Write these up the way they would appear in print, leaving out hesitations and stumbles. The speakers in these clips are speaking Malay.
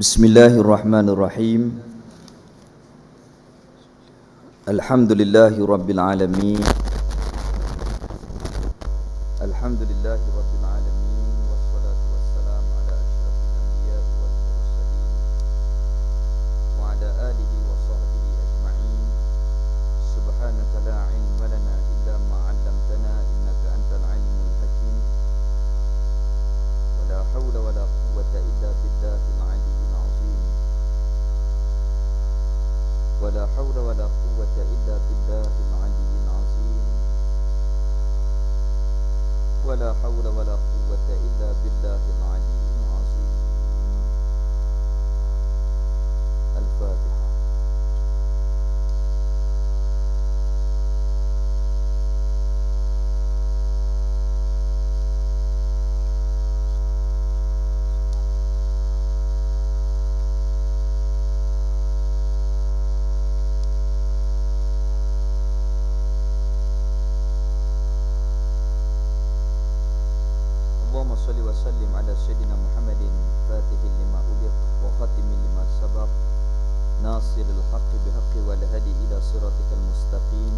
Bismillahirrahmanirrahim. Alhamdulillahi rabbil alamin. Alhamdulillahi rabbil alamin. Wassalatu wassalamu ala asyrafil anbiya'i wal mursalin wa ala alihi wa sahbihi ajma'in. Subhanaka la ilma lana illa ma 'allamtana innaka antal alimul hakim. Wa la hawla wa la quwwata illa billahil aliyyil azim. Wa la hawla wa la quwwata illa billahil aliyyil azim. ولا حول ولا قوة إلا بالله العلي العظيم. الفاتحة. اللهم صل وسلم على سيدنا محمد فاتح لما أغلق وخاتم لما سبق ناصر الحق بحق والهدي إلى صراطك المستقيم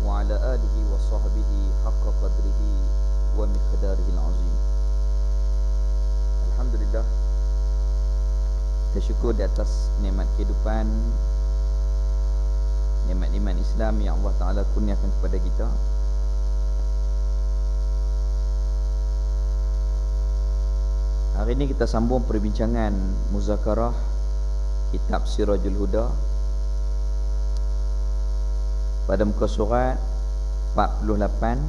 وعلى آله وصحبه حق قدره ومقداره العظيم. Alhamdulillah, kita syukur di atas nikmat kehidupan, nikmat-nikmat Islam yang Allah Ta'ala kurniakan kepada kita. Hari ini kita sambung perbincangan muzakarah kitab Sirajul Huda pada muka surat 48,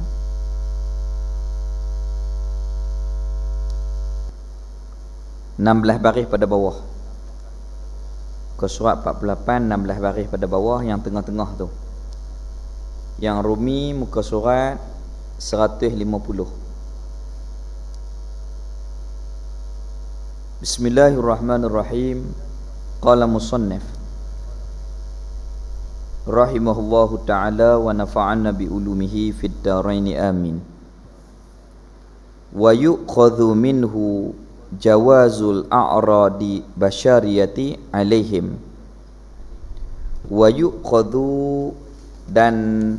baris pada bawah. Muka surat 48, 16 baris pada bawah, yang tengah-tengah tu. Yang rumi muka surat 150. Bismillahirrahmanirrahim. Qala musannif rahimahullahu ta'ala wa nafa'ana bi ulumihi fid daraini amin. Wa yuqadhu minhu jawazul a'radi basyariyati alaihim. Wa yuqadhu, dan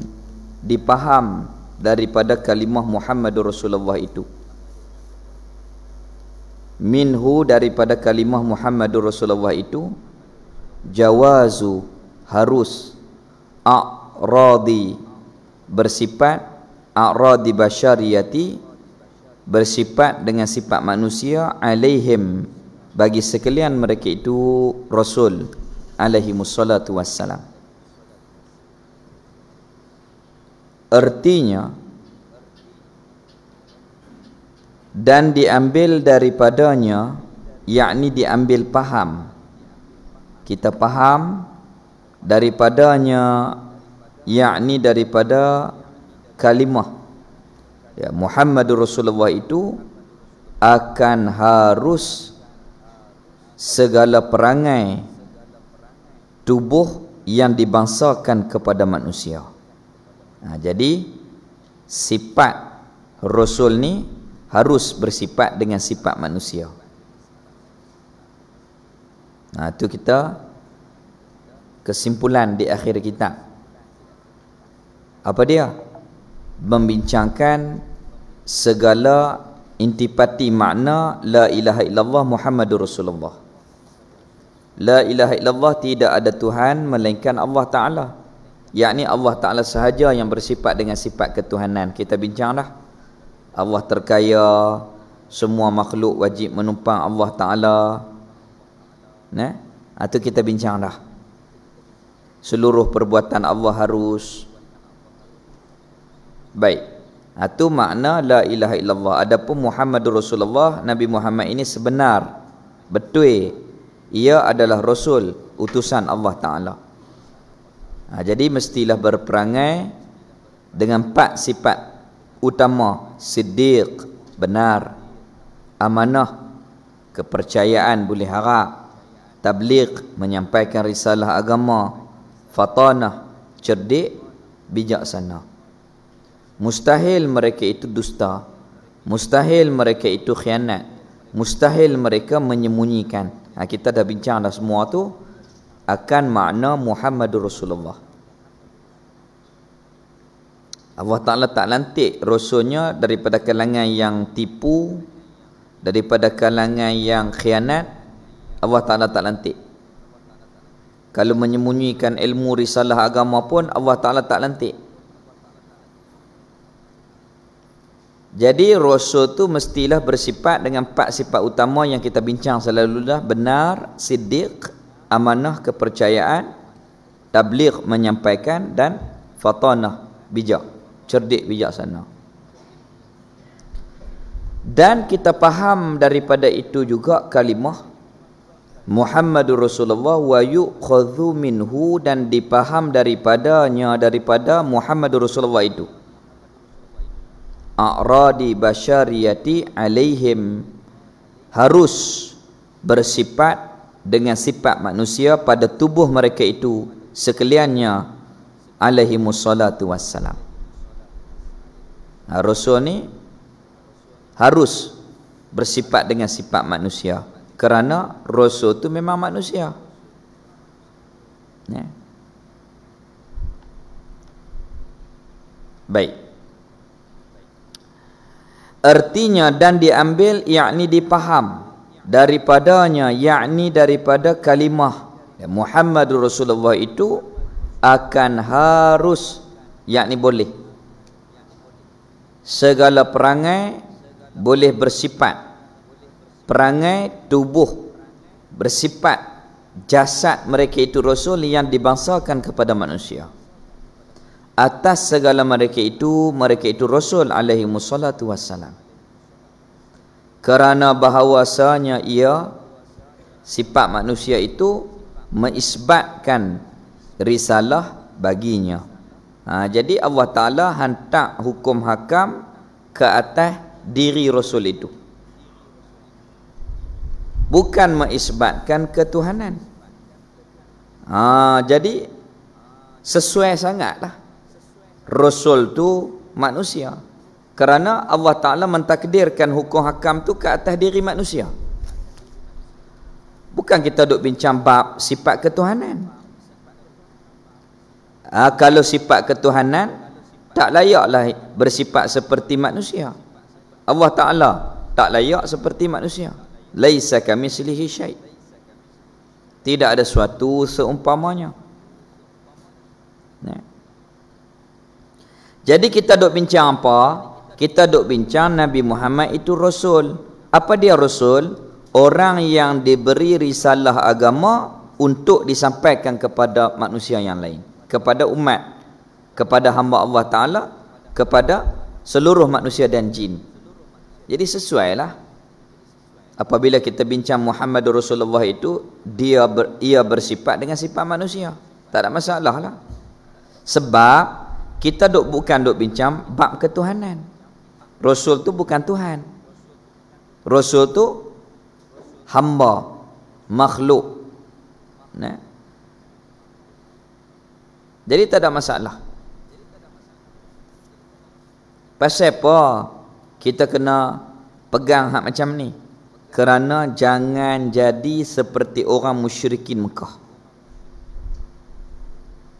dipaham daripada kalimah Muhammadur Rasulullah itu, minhu, daripada kalimah Muhammadur Rasulullah itu, jawazu, harus, a'radi, bersifat, a'radi basyariyati, bersifat dengan sifat manusia, alaihim, bagi sekalian mereka itu Rasul alaihimussalatu wassalam. Artinya, dan diambil daripadanya, yakni diambil faham, kita faham daripadanya, yakni daripada kalimah ya, Muhammadur Rasulullah itu akan harus segala perangai tubuh yang dibangsakan kepada manusia. Jadi sifat Rasul ni harus bersifat dengan sifat manusia. Itu kita kesimpulan di akhir kitab. Apa dia? Membincangkan segala intipati makna la ilaha illallah Muhammadur Rasulullah. La ilaha illallah, tidak ada Tuhan melainkan Allah Ta'ala, yakni Allah Ta'ala sahaja yang bersifat dengan sifat ketuhanan. Kita bincanglah Allah terkaya, semua makhluk wajib menumpang Allah Ta'ala. Itu kita bincang dah. Seluruh perbuatan Allah harus. Baik, itu makna la ilaha illallah. Adapun Muhammadur Rasulullah, Nabi Muhammad ini sebenar, betul, ia adalah Rasul, utusan Allah Ta'ala. Jadi mestilah berperangai dengan 4 sifat utama: siddiq, benar; amanah, kepercayaan, boleh harap; tabligh, menyampaikan risalah agama; fatanah, cerdik, bijaksana. Mustahil mereka itu dusta, mustahil mereka itu khianat, Mustahil mereka menyembunyikan. Kita dah bincang dah semua tu akan makna Muhammadur Rasulullah. Allah Ta'ala tak lantik Rasulnya daripada kalangan yang tipu, daripada kalangan yang khianat. Allah Ta'ala tak lantik. Kalau menyembunyikan ilmu risalah agama pun Allah Ta'ala tak lantik. Jadi Rasul tu mestilah bersifat dengan 4 sifat utama yang kita bincang selalu dah. Benar, siddiq, amanah, kepercayaan, tabligh, menyampaikan, dan fatanah, bijak, cerdik, bijaksana. Dan kita faham daripada itu juga kalimah Muhammadur Rasulullah wa yu'khadhu minhu, dan dipaham daripadanya, daripada Muhammadur Rasulullah itu a'radi basyariyati alaihim, harus bersifat dengan sifat manusia pada tubuh mereka itu sekaliannya, alaihimus salatu wassalam. Rasul ni harus bersifat dengan sifat manusia, kerana Rasul tu memang manusia. Ya. Baik. Artinya dan diambil, yakni dipaham daripadanya, yakni daripada kalimah Muhammadur Rasulullah itu akan harus, yakni boleh segala perangai boleh bersifat, perangai tubuh bersifat jasad mereka itu Rasul yang dibangsakan kepada manusia. Atas segala mereka itu Rasul alaihi wassalatu wassalam. Kerana bahawasanya ia, sifat manusia itu mengisbatkan risalah baginya. Jadi Allah Ta'ala hantar hukum hakam ke atas diri Rasul itu, bukan mengisbatkan ketuhanan. Jadi sesuai sangatlah Rasul tu manusia, kerana Allah Ta'ala mentakdirkan hukum hakam tu ke atas diri manusia. Bukan kita duk bincang bab sifat ketuhanan. Kalau sifat ketuhanan tak layaklah bersifat seperti manusia. Allah Ta'ala tak layak seperti manusia. Laisa kamitslihi syai'. Tidak ada suatu seumpamanya. Jadi kita duk bincang apa? Kita duk bincang Nabi Muhammad itu Rasul. Apa dia Rasul? Orang yang diberi risalah agama untuk disampaikan kepada manusia yang lain, kepada umat, kepada hamba Allah Ta'ala, kepada seluruh manusia dan jin. Jadi sesuailah apabila kita bincang Muhammadur Rasulullah itu, ia bersifat dengan sifat manusia. Tak ada masalah lah. Sebab kita bukan bincang bab ketuhanan. Rasul tu bukan Tuhan. Rasul tu hamba, makhluk. Jadi tak ada masalah. Pasal apa kita kena pegang hak macam ni? Kerana jangan jadi seperti orang musyrikin Mekah.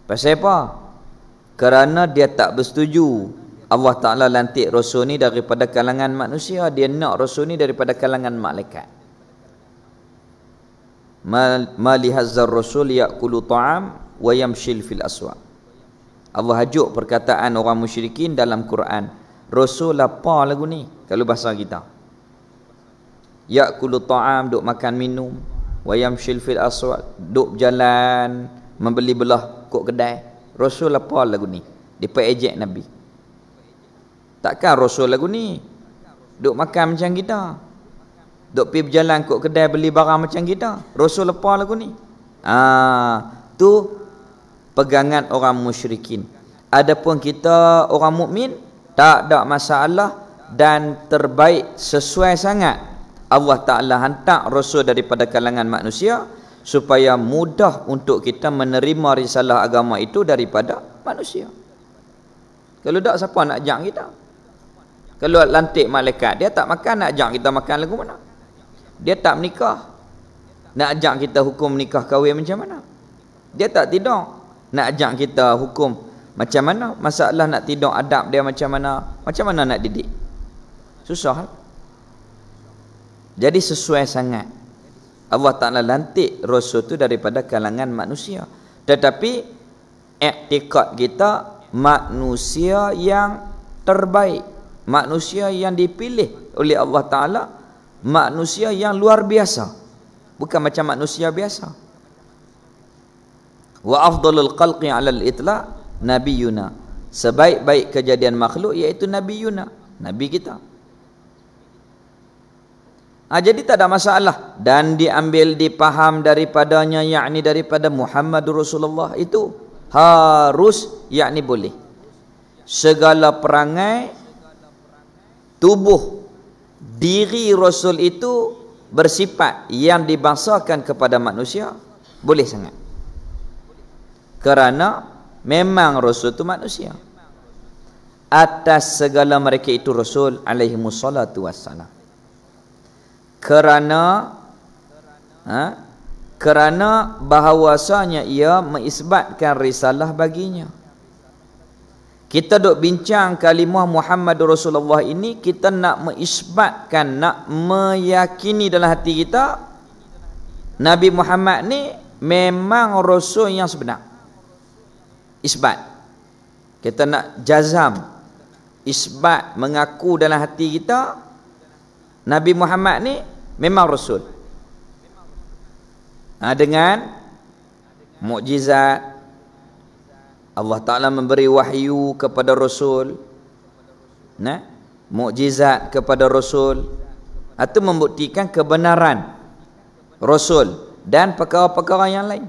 Pasal apa? Kerana dia tak bersetuju Allah Ta'ala lantik Rasul ni daripada kalangan manusia. Dia nak Rasul ni daripada kalangan malaikat. Ma lihazzar Rasul ya'kulu ta'am wa yamshil fil aswaq. Allah hajuk perkataan orang musyrikin dalam Quran. Rasul apa lagu ni? Kalau bahasa kita, ya'kulu ta'am, duk makan minum, wa yamshil fil aswaq, duk berjalan membeli belah kok kedai. Rasul apa lagu ni? Dia ejek Nabi. Takkan Rasul lagu ni duk makan macam kita, duk pergi berjalan kok kedai beli barang macam kita. Rasul apa lagu ni? Tu pegangan orang musyrikin. Adapun kita orang mukmin tak ada masalah, dan terbaik sesuai sangat Allah Ta'ala hantar Rasul daripada kalangan manusia supaya mudah untuk kita menerima risalah agama itu daripada manusia. Kalau tak, siapa nak ajak kita? Kalau lantik malaikat, dia tak makan, nak ajak kita makan lagu mana? dia tak menikah. Nak ajak kita hukum nikah kahwin macam mana? Dia tak tidur. Nak ajak kita hukum macam mana? Masalah nak tidur adab dia macam mana? Macam mana nak didik? Susah. Jadi sesuai sangat. Allah Ta'ala lantik Rasul tu daripada kalangan manusia. Tetapi iktikad kita manusia yang terbaik, manusia yang dipilih oleh Allah Ta'ala, manusia yang luar biasa, bukan macam manusia biasa. Wa afdalul khalqi 'alal itlaq nabiyuna, sebaik-baik kejadian makhluk iaitu nabiyuna, nabi kita. Jadi tak ada masalah dan diambil dipaham daripadanya, yakni daripada Muhammadur Rasulullah itu harus, yakni boleh. Segala perangai tubuh diri Rasul itu bersifat yang dibangsakan kepada manusia, boleh sangat. Kerana memang Rasul itu manusia. Atas segala mereka itu Rasul alaihi wassalatu wassalam. Kerana bahawasanya ia mengisbatkan risalah baginya. Kita duk bincang kalimah Muhammadur Rasulullah ini, kita nak mengisbatkan, nak meyakini dalam hati kita Nabi Muhammad ni memang Rasul yang sebenar. Isbat. Kita nak jazam, isbat, mengaku dalam hati kita Nabi Muhammad ni memang Rasul. Dengan mukjizat, Allah Ta'ala memberi wahyu kepada Rasul, mukjizat kepada Rasul, itu membuktikan kebenaran Rasul dan perkara-perkara yang lain.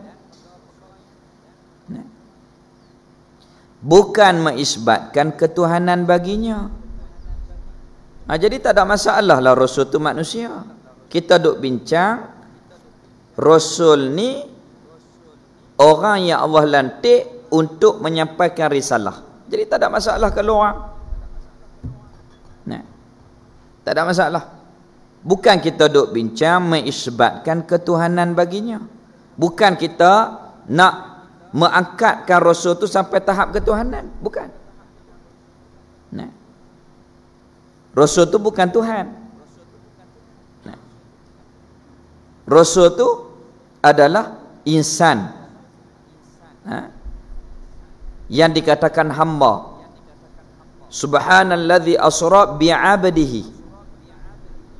Bukan mengisbatkan ketuhanan baginya. Jadi tak ada masalah lah Rasul tu manusia. Kita duk bincang Rasul ni orang yang Allah lantik untuk menyampaikan risalah. Jadi tak ada masalah kalau orang. Tak ada masalah. Bukan kita duk bincang mengisbatkan ketuhanan baginya. Bukan kita nak mengangkatkan Rasul tu sampai tahap ketuhanan. Bukan. Rasul tu bukan Tuhan. Rasul tu adalah insan, yang dikatakan hamba. Subhanalladzi asra bi'abdihi,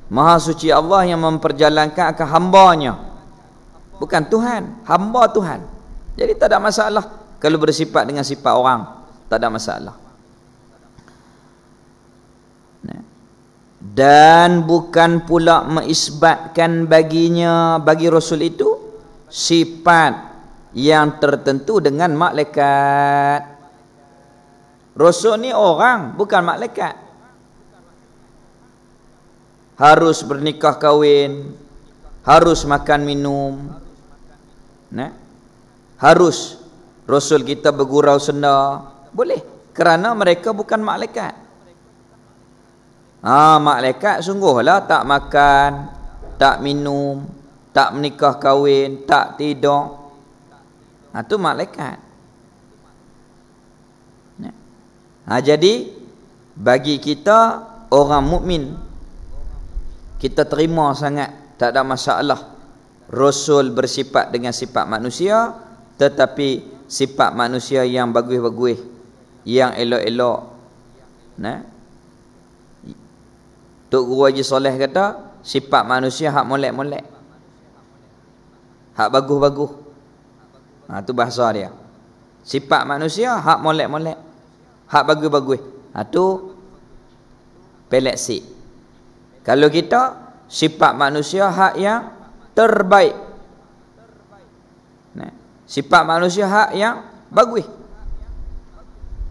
Maha suci Allah yang memperjalankan akan hambanya. Bukan Tuhan, hamba Tuhan. Jadi tak ada masalah kalau bersifat dengan sifat orang, tak ada masalah. Dan bukan pula mengisbatkan baginya, bagi Rasul itu sifat yang tertentu dengan malaikat. Rasul ni orang, bukan malaikat. Harus bernikah kahwin, harus makan minum, harus Rasul kita bergurau senda, boleh, kerana mereka bukan malaikat. Malaikat sungguhlah tak makan, tak minum, tak menikah kahwin, tak tidur. Itu malaikat. Jadi bagi kita orang mukmin, kita terima sangat, tak ada masalah Rasul bersifat dengan sifat manusia, tetapi sifat manusia yang bagus-bagus, yang elok-elok. Tok Guru Haji Soleh kata sifat manusia hak molek-molek, hak bagus-bagus. Itu bahasa dia. Sifat manusia hak molek-molek, hak bagus-bagus. Itu peleksik. Kalau kita sifat manusia hak yang terbaik, sifat manusia hak yang bagus.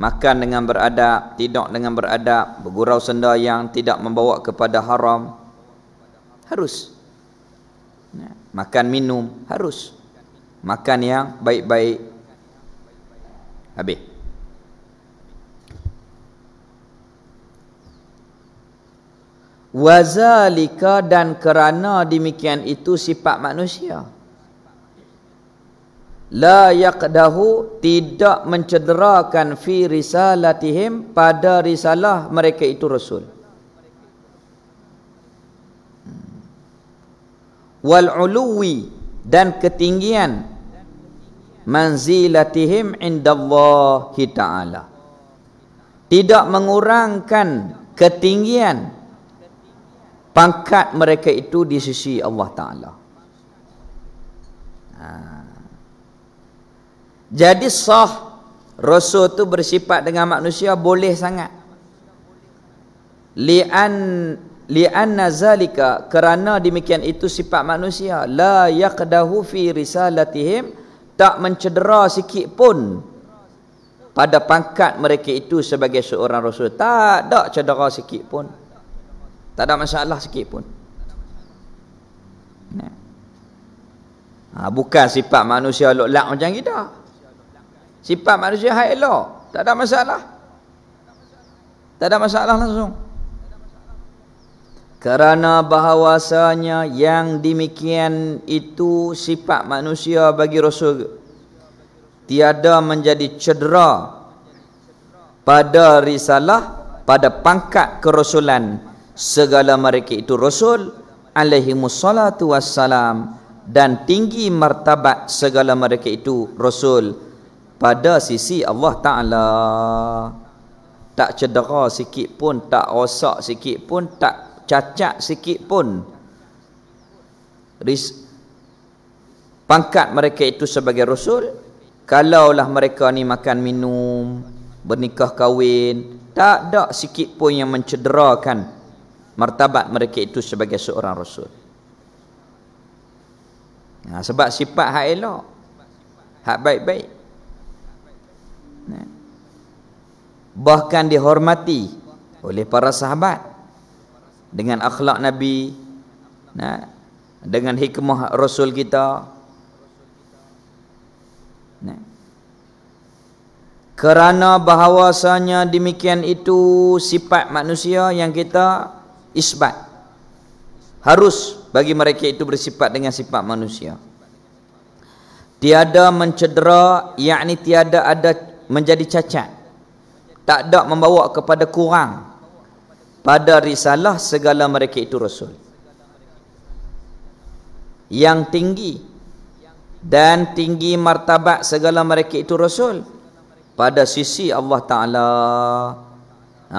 Makan dengan beradab, tidur dengan beradab, bergurau senda yang tidak membawa kepada haram, harus. Makan minum, harus. Makan yang baik-baik. Habis. Wazalika, dan kerana demikian itu sifat manusia. La yaqdahu, tidak mencederakan fi risalatihim, pada risalah mereka itu rasul. Wal uluwi, dan ketinggian manzilatihim indallahi ta'ala, tidak mengurangkan ketinggian pangkat mereka itu di sisi Allah Ta'ala. Jadi sah Rasul tu bersifat dengan manusia boleh sangat. Li'anna zalika, kerana demikian itu sifat manusia, la yaqdahu fi risalatihim, tak mencedera sikit pun pada pangkat mereka itu sebagai seorang Rasul. Tak ada cedera sikit pun, tak ada masalah sikit pun. Bukan sifat manusia lok-lak macam kita. Sifat manusia hai elok, tak ada masalah. Tak ada masalah langsung. Kerana bahawasanya yang demikian itu sifat manusia bagi Rasul, tiada menjadi cedera pada risalah, pada pangkat kerasulan segala mereka itu Rasul alaihimussalatu wassalam, dan tinggi martabat segala mereka itu Rasul pada sisi Allah Ta'ala. Tak cedera sikit pun, tak rosak sikit pun, tak cacat sikit pun pangkat mereka itu sebagai Rasul. Kalaulah mereka ni makan minum, bernikah kahwin, tak ada sikit pun yang mencederakan martabat mereka itu sebagai seorang Rasul. Sebab sifat hak elok, hak baik-baik, bahkan dihormati oleh para sahabat dengan akhlak Nabi, dengan hikmah Rasul kita. Kerana bahawasanya demikian itu sifat manusia yang kita isbat, harus bagi mereka itu bersifat dengan sifat manusia. Tiada mencedera, yakni tiada ada menjadi cacat, tak ada membawa kepada kurang pada risalah segala mereka itu Rasul. Yang tinggi dan tinggi martabat segala mereka itu Rasul pada sisi Allah Ta'ala.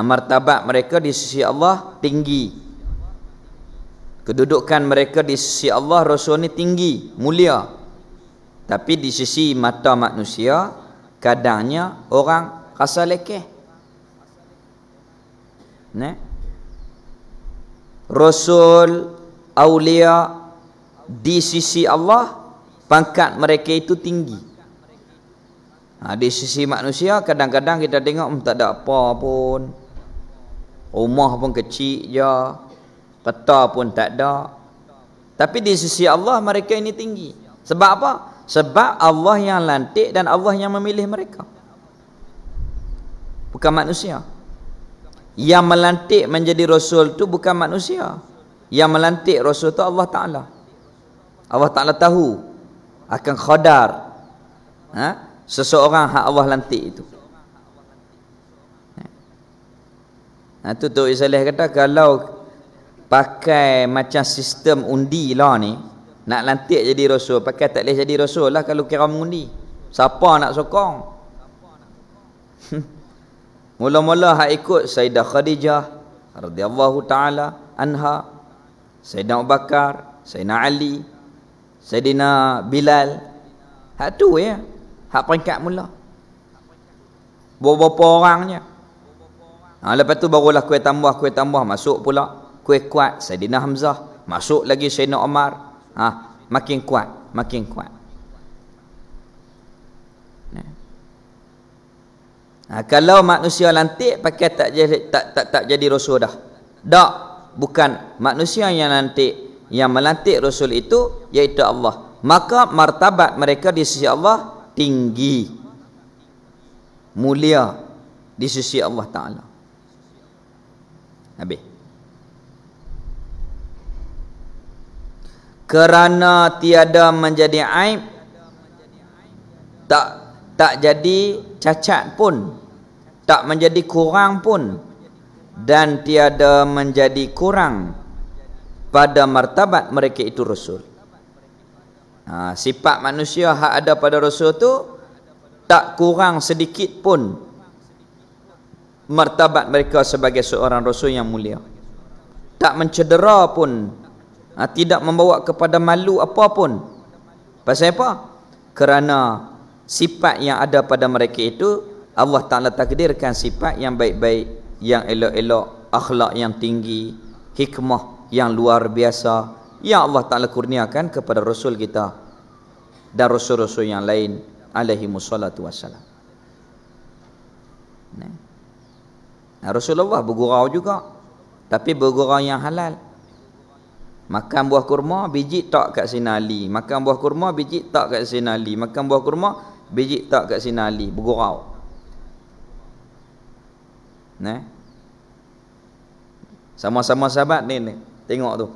Martabat mereka di sisi Allah tinggi, kedudukan mereka di sisi Allah Rasul ni tinggi, mulia. Tapi di sisi mata manusia kadangnya orang rasa lekeh. Rasul, aulia di sisi Allah pangkat mereka itu tinggi. Di sisi manusia kadang-kadang kita tengok tak ada apa pun, rumah pun kecil je, peta pun tak ada. Tapi di sisi Allah mereka ini tinggi. Sebab apa? Sebab Allah yang lantik dan Allah yang memilih mereka, bukan manusia. Yang melantik menjadi Rasul tu bukan manusia. Yang melantik Rasul tu Allah Ta'ala. Allah Ta'ala tahu akan khadar seseorang hak Allah lantik itu. Tu Tok Isalih kata, kalau pakai macam sistem undi lah ni, nak lantik jadi Rasul, pakai tak boleh jadi Rasul lah kalau kira mengundi. Siapa nak sokong? Mula-mula hak ikut Sayyidah Khadijah radhiyallahu taala anha, Sayyidina Abu Bakar, Sayyidina Ali, Sayyidina Bilal. Hak tu ya, hak peringkat mula. Berapa orangnya. Lepas tu barulah kuih tambah masuk pula kuih kuat Sayyidina Hamzah, masuk lagi Sayyidina Umar. Makin kuat, makin kuat. Kalau manusia lantik pakai tak jadi Rasul dah. Tak, bukan manusia yang lantik, yang melantik Rasul itu iaitu Allah. Maka martabat mereka di sisi Allah tinggi, mulia di sisi Allah Ta'ala. Habis. kerana tiada menjadi aib, tak jadi cacat pun, tak menjadi kurang pun, dan tiada menjadi kurang pada martabat mereka itu Rasul. Sifat manusia hak ada pada Rasul tu tak kurang sedikit pun martabat mereka sebagai seorang Rasul yang mulia, tak mencedera pun, tidak membawa kepada malu apa pun. Pasal apa? Kerana sifat yang ada pada mereka itu Allah Ta'ala takdirkan sifat yang baik-baik, yang elok-elok, akhlak yang tinggi, hikmah yang luar biasa yang Allah Ta'ala kurniakan kepada Rasul kita dan Rasul-Rasul yang lain alaihimussalatu wassalam. Rasulullah bergurau juga, tapi bergurau yang halal. Makan buah kurma, biji tak kat sinali. Makan buah kurma, biji tak kat sinali. Makan buah kurma, biji tak kat sinali. Bergurau. Sama-sama sahabat ni. Tengok tu.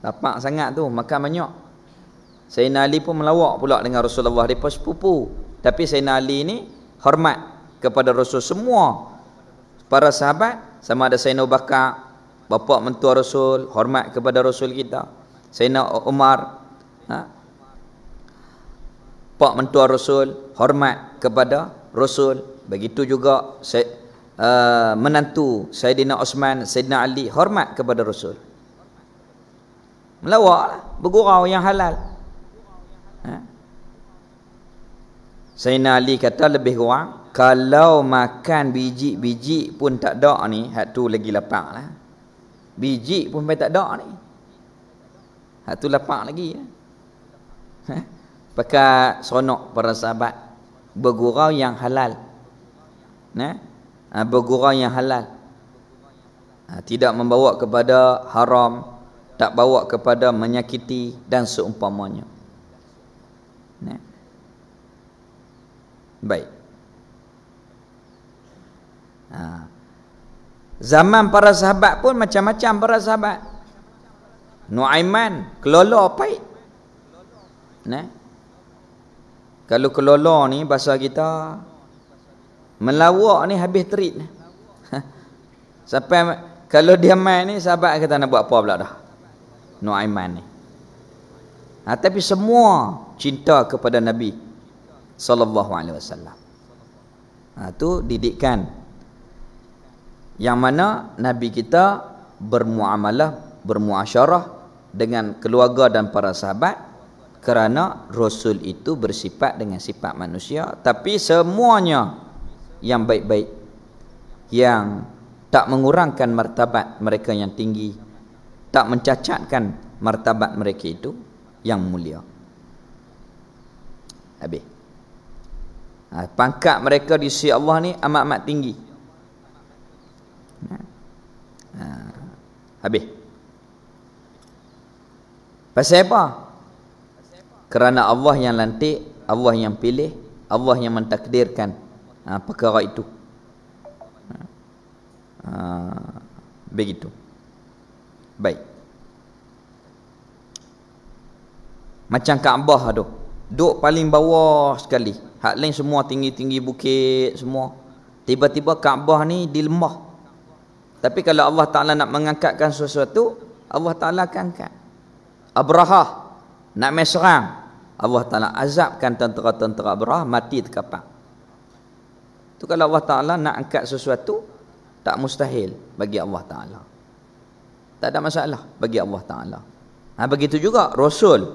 Lapak sangat tu, makan banyak. Sayyidina Ali pun melawak pula dengan Rasulullah. Mereka sepupu. Tapi Sayyidina Ali ni hormat kepada Rasul. Semua para sahabat, sama ada Sayyidina Abu Bakar, bapa mentua Rasul, hormat kepada Rasul kita. Sayyidina Umar, pak mentua Rasul, hormat kepada Rasul. Begitu juga menantu Sayyidina Osman, Sayyidina Ali, hormat kepada Rasul. Melawak, bergurau yang halal. Sayyidina Ali kata lebih kurang, kalau makan biji-biji pun tak ada ni, hak tu lagi lapang lah. Biji pun tak ada ni, hak tu lapang lagi. Pakai seronok para sahabat bergurau yang halal. Bergurau yang halal, tidak membawa kepada haram, tak bawa kepada menyakiti dan seumpamanya. Baik. Zaman para sahabat pun macam-macam para sahabat. Nuaiman kelolo pahit. Kalau kelolo ni bahasa kita, melawak ni habis terit. Sampai kalau dia main ni, sahabat kata nak buat apa pula dah Nuaiman ni. Tapi semua cinta kepada Nabi sallallahu alaihi wasallam. Tu didikan yang mana Nabi kita bermuamalah, bermuasyarah dengan keluarga dan para sahabat, kerana Rasul itu bersifat dengan sifat manusia, tapi semuanya yang baik-baik, yang tak mengurangkan martabat mereka yang tinggi, tak mencacatkan martabat mereka itu yang mulia. Habis. Pangkat mereka di sisi Allah ni amat-amat tinggi. Habis. Pasal apa? Kerana Allah yang lantik, Allah yang pilih, Allah yang mentakdirkan perkara itu. Begitu. Baik. Macam Kaabah tu, duk paling bawah sekali. Hak lain semua tinggi-tinggi bukit semua. Tiba-tiba Kaabah ni di lembah. Tapi kalau Allah Ta'ala nak mengangkatkan sesuatu, Allah Ta'ala akan angkat. Abrahah nak main serang, Allah Ta'ala azabkan tentera-tentera Abrahah mati terkapar. Tu kalau Allah Ta'ala nak angkat sesuatu, tak mustahil bagi Allah Ta'ala. Tak ada masalah bagi Allah Ta'ala. Begitu juga Rasul.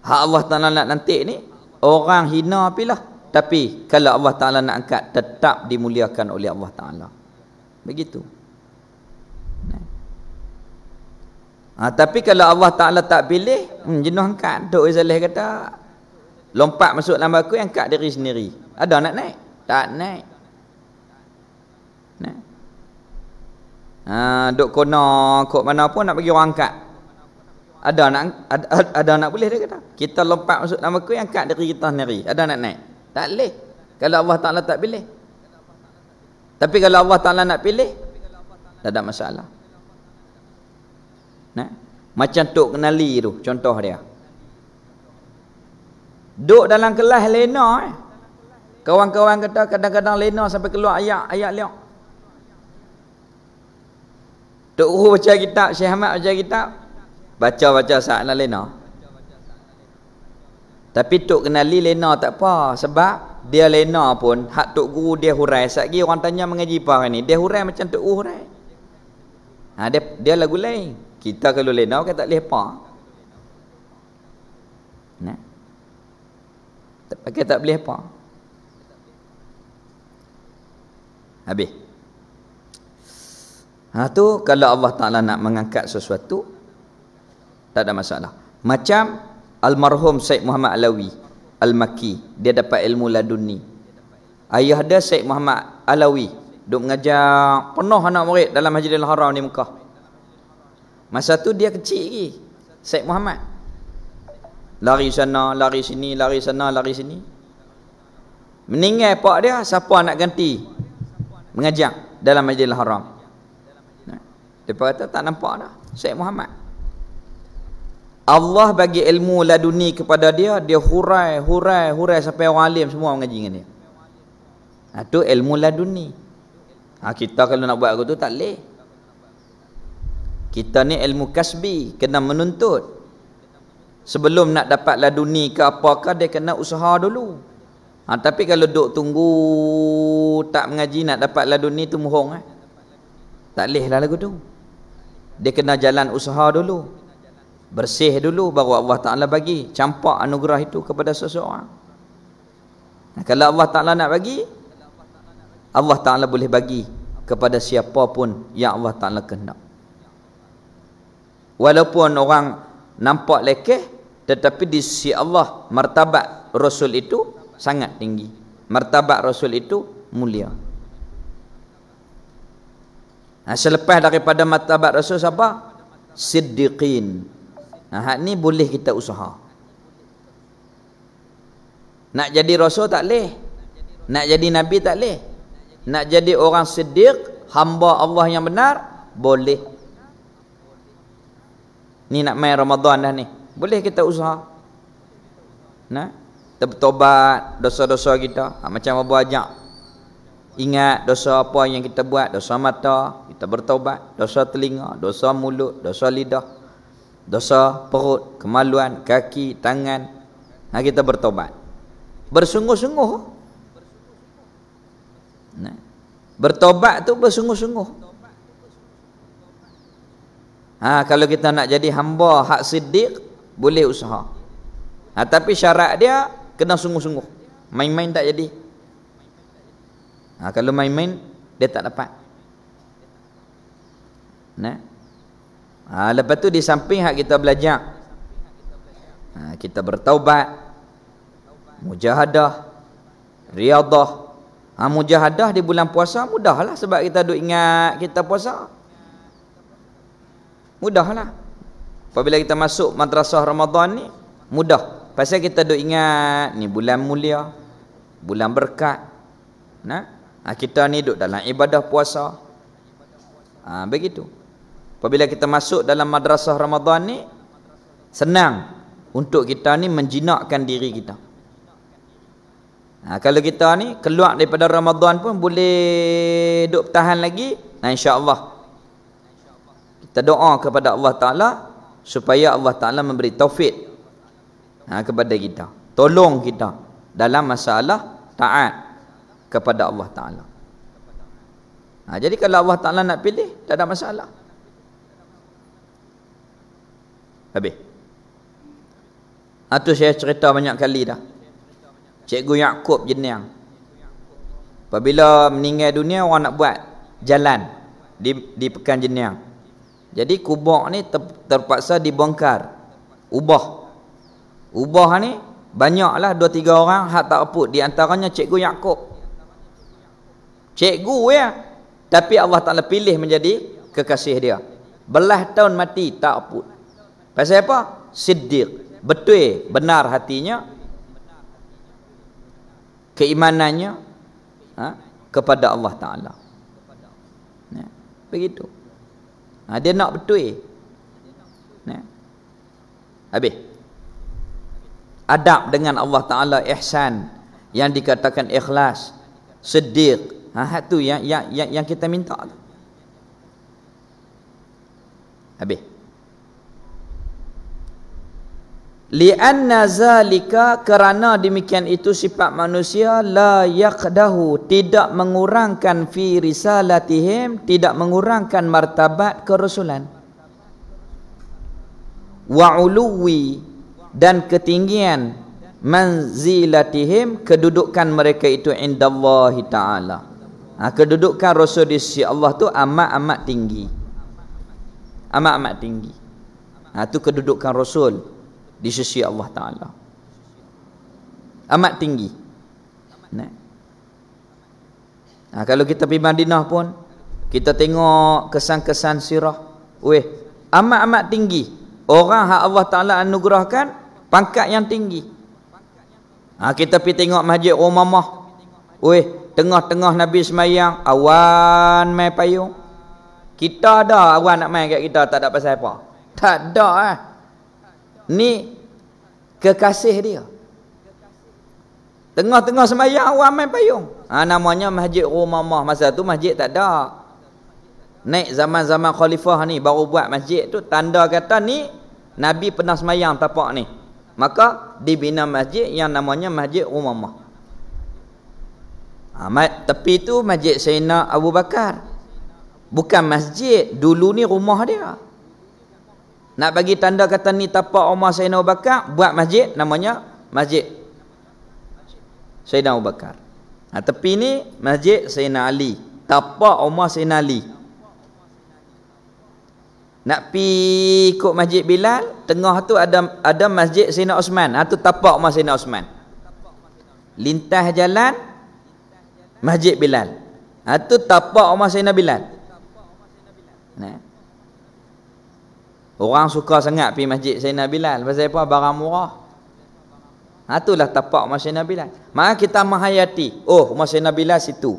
Hak Allah Ta'ala nak lantik ni, orang hina apilah. Tapi kalau Allah Ta'ala nak angkat, tetap dimuliakan oleh Allah Ta'ala. Begitu. Tapi kalau Allah Ta'ala tak pilih, jenuh angkat. Duk Izalih kata, lompat masuk dalam baku, angkat diri sendiri. Ada nak naik? Tak naik. Duk kona kok mana pun nak bagi orang angkat. Ada nak boleh dia kata. Kita lompat masuk dalam baku, angkat diri kita sendiri. Ada nak naik? Tak boleh. Kalau Allah Ta'ala tak pilih. Tapi kalau Allah Ta'ala nak pilih, tak ada masalah. Macam Tok Kenali tu, contoh dia. Duduk dalam kelas lena Kawan-kawan kata kadang-kadang lena sampai keluar ayat liak. Tok Guru baca kitab, Syekh Ahmad baca kitab, baca saat nak lena. Tapi Tok Kenali lena tak apa, sebab dia lena pun hak Tok Guru dia hurai. Satgi orang tanya mengaji apa hari ni, dia hurai macam Tok Guru hurai. Dia lagu lain. Kita kalau lena kan tak boleh apa. Nah. Pakai tak boleh apa. Habis. Tu kalau Allah Ta'ala nak mengangkat sesuatu, tak ada masalah. Macam almarhum Syed Muhammad Alawi Al-Makki, dia dapat ilmu laduni. Ayah dia Syed Muhammad Alawi duk mengajar penuh anak murid dalam Masjidil Haram di Mekah. Masa tu dia kecil lagi, Syed Muhammad. Lari sana, lari sini, lari sana, lari sini. Meninggal pak dia, siapa nak ganti mengajar dalam Masjidil Haram? Dia kata tak nampak dah, Syed Muhammad. Allah bagi ilmu laduni kepada dia, dia hurai sampai orang alim semua mengaji dengan dia. Tu ilmu laduni. Kita kalau nak buat aku tu tak boleh. Kita ni ilmu kasbi, kena menuntut. Sebelum nak dapat laduni ke apakah, dia kena usaha dulu. Tapi kalau duk tunggu tak mengaji nak dapat laduni tu mohong. Tak boleh lah lagu tu. Dia kena jalan usaha dulu, bersih dulu, baru Allah Ta'ala bagi campak anugerah itu kepada seseorang. Kalau Allah Ta'ala nak bagi, Allah Ta'ala boleh bagi kepada siapa pun yang Allah Ta'ala kehendak. Walaupun orang nampak lekeh, tetapi di sisi Allah martabat Rasul itu sangat tinggi. Martabat Rasul itu mulia. Selepas daripada martabat Rasul siapa? Siddiqin. Hak ni boleh kita usaha. Nak jadi Rasul tak boleh, nak jadi Nabi tak boleh. Nak jadi orang siddiq, hamba Allah yang benar, boleh. Ni nak main Ramadan dah ni, boleh kita usaha. Nah, kita bertobat dosa-dosa kita. Macam Abu Ajak, ingat dosa apa yang kita buat, dosa mata, kita bertobat. Dosa telinga, dosa mulut, dosa lidah, dosa perut, kemaluan, kaki, tangan. Kita bertobat bersungguh-sungguh. Nah, bertobat tu bersungguh-sungguh. Kalau kita nak jadi hamba hak siddiq, boleh usaha. Tapi syarat dia kena sungguh-sungguh. Main-main tak jadi. Kalau main-main dia tak dapat. Nah. Lepas tu di samping hak kita belajar, kita bertaubat, mujahadah, riadah. Mujahadah di bulan puasa mudahlah, sebab kita duk ingat kita puasa. Mudahlah. Apabila kita masuk madrasah Ramadan ni, mudah. Pasal kita duk ingat ni bulan mulia, bulan berkat. Kita ni duk dalam ibadah puasa. Begitu. Apabila kita masuk dalam madrasah Ramadan ni, senang untuk kita ni menjinakkan diri kita. Kalau kita ni keluar daripada Ramadan pun boleh duk tahan lagi, insya-Allah kita doa kepada Allah Ta'ala supaya Allah Ta'ala memberi taufik kepada kita, tolong kita dalam masalah taat kepada Allah Ta'ala. Jadi kalau Allah Ta'ala nak pilih, tak ada masalah. Habis. Itu saya cerita banyak kali dah. Cikgu Yaakob Jeniang, apabila meninggal dunia, orang nak buat jalan di Pekan Jeniang. Jadi kubur ni terpaksa dibongkar, ubah ni banyaklah 2-3 orang hak tak aput, di antaranya Cikgu Yaakob. Cikgu ya, tapi Allah Ta'ala pilih menjadi kekasih dia. Belah tahun mati tak aput. Pasal apa? Siddiq, betul, benar hatinya, keimanannya kepada Allah Ta'ala. Begitu. Dia nak betul. Habis. Adab dengan Allah Ta'ala, ihsan, yang dikatakan ikhlas, siddiq. Tu yang kita minta tu. Habis. Li'anna zalika, kerana demikian itu sifat manusia, la yaqdahu, tidak mengurangkan fi risalatihim, tidak mengurangkan martabat kerasulan, wa uluwi, dan ketinggian manzilatihim, kedudukan mereka itu indallahi ta'ala. Kedudukan Rasul di sisi Allah tu amat-amat tinggi, amat-amat tinggi. Tu kedudukan Rasul di sisi Allah Ta'ala, amat tinggi. Kalau kita pergi Madinah pun, kita tengok kesan-kesan sirah, amat-amat tinggi. Orang yang Allah Ta'ala anugerahkan pangkat yang tinggi. Kita pergi tengok Masjid Umamah, tengah-tengah Nabi semayang, awan main payung. Kita ada awan nak main kat kita, tak ada pasal apa? Tak ada. Ni kekasih dia. Tengah-tengah sembahyang awan main payung. Namanya Masjid Umamah. Masa tu masjid tak ada. Naik zaman-zaman khalifah ni baru buat masjid tu, tanda kata ni Nabi pernah sembahyang tapak ni. Maka dibina masjid yang namanya Masjid Umamah. Tepi tu Masjid Sayyidina Abu Bakar. Bukan masjid, dulu ni rumah dia. Nak bagi tanda kata ni tapak rumah Sayyidina Abu Bakar, buat masjid namanya Masjid Sayyidina Abu Bakar. Tepi ni Masjid Sayyidina Ali, tapak rumah Sayyidina Ali. Nak pi ikut Masjid Bilal, tengah tu ada Masjid Sayyidina Osman. Tu tapak rumah Sayyidina Osman. Lintas jalan Masjid Bilal. Tu tapak rumah Sayyidina Bilal. Orang suka sangat pergi Masjid Sayyidina Bilal. Pasal apa? Barang murah. Itulah tapak rumah Sayyidina Bilal. Maka kita menghayati, rumah Sayyidina Bilal situ.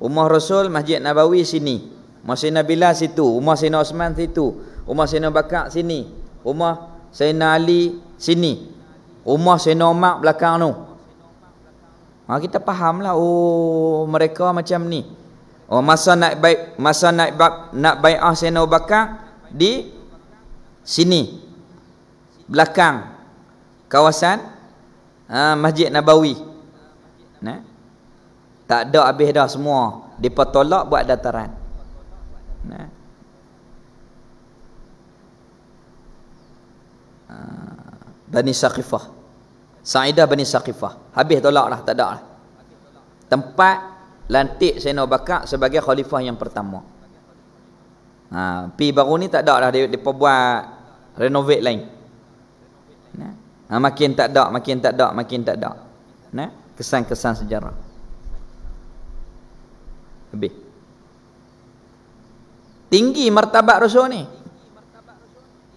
Rumah Rasul Masjid Nabawi sini. Rumah Sayyidina Bilal situ. Rumah Sayyidina Osman situ. Rumah Sayyidina Bakar sini. Rumah Sayyidina Ali sini. Rumah Sayyidina Umar belakang tu. Kita fahamlah, mereka macam ni. Masa nak bai'ah Sayyidina Abu Bakar di sini belakang kawasan Masjid Nabawi. Tak ada habis dah semua, depa tolak buat dataran. Bani Saqifah, Sa'idah Bani Saqifah, habis tolak dah, tak ada lah. Tempat lantik Sayyidina Abu Bakar sebagai khalifah yang pertama. Pi baru ni tak ada dah, dia buat renovate lain. Makin tak ada. Kesan-kesan sejarah. Habis. Tinggi martabat Rasul ni.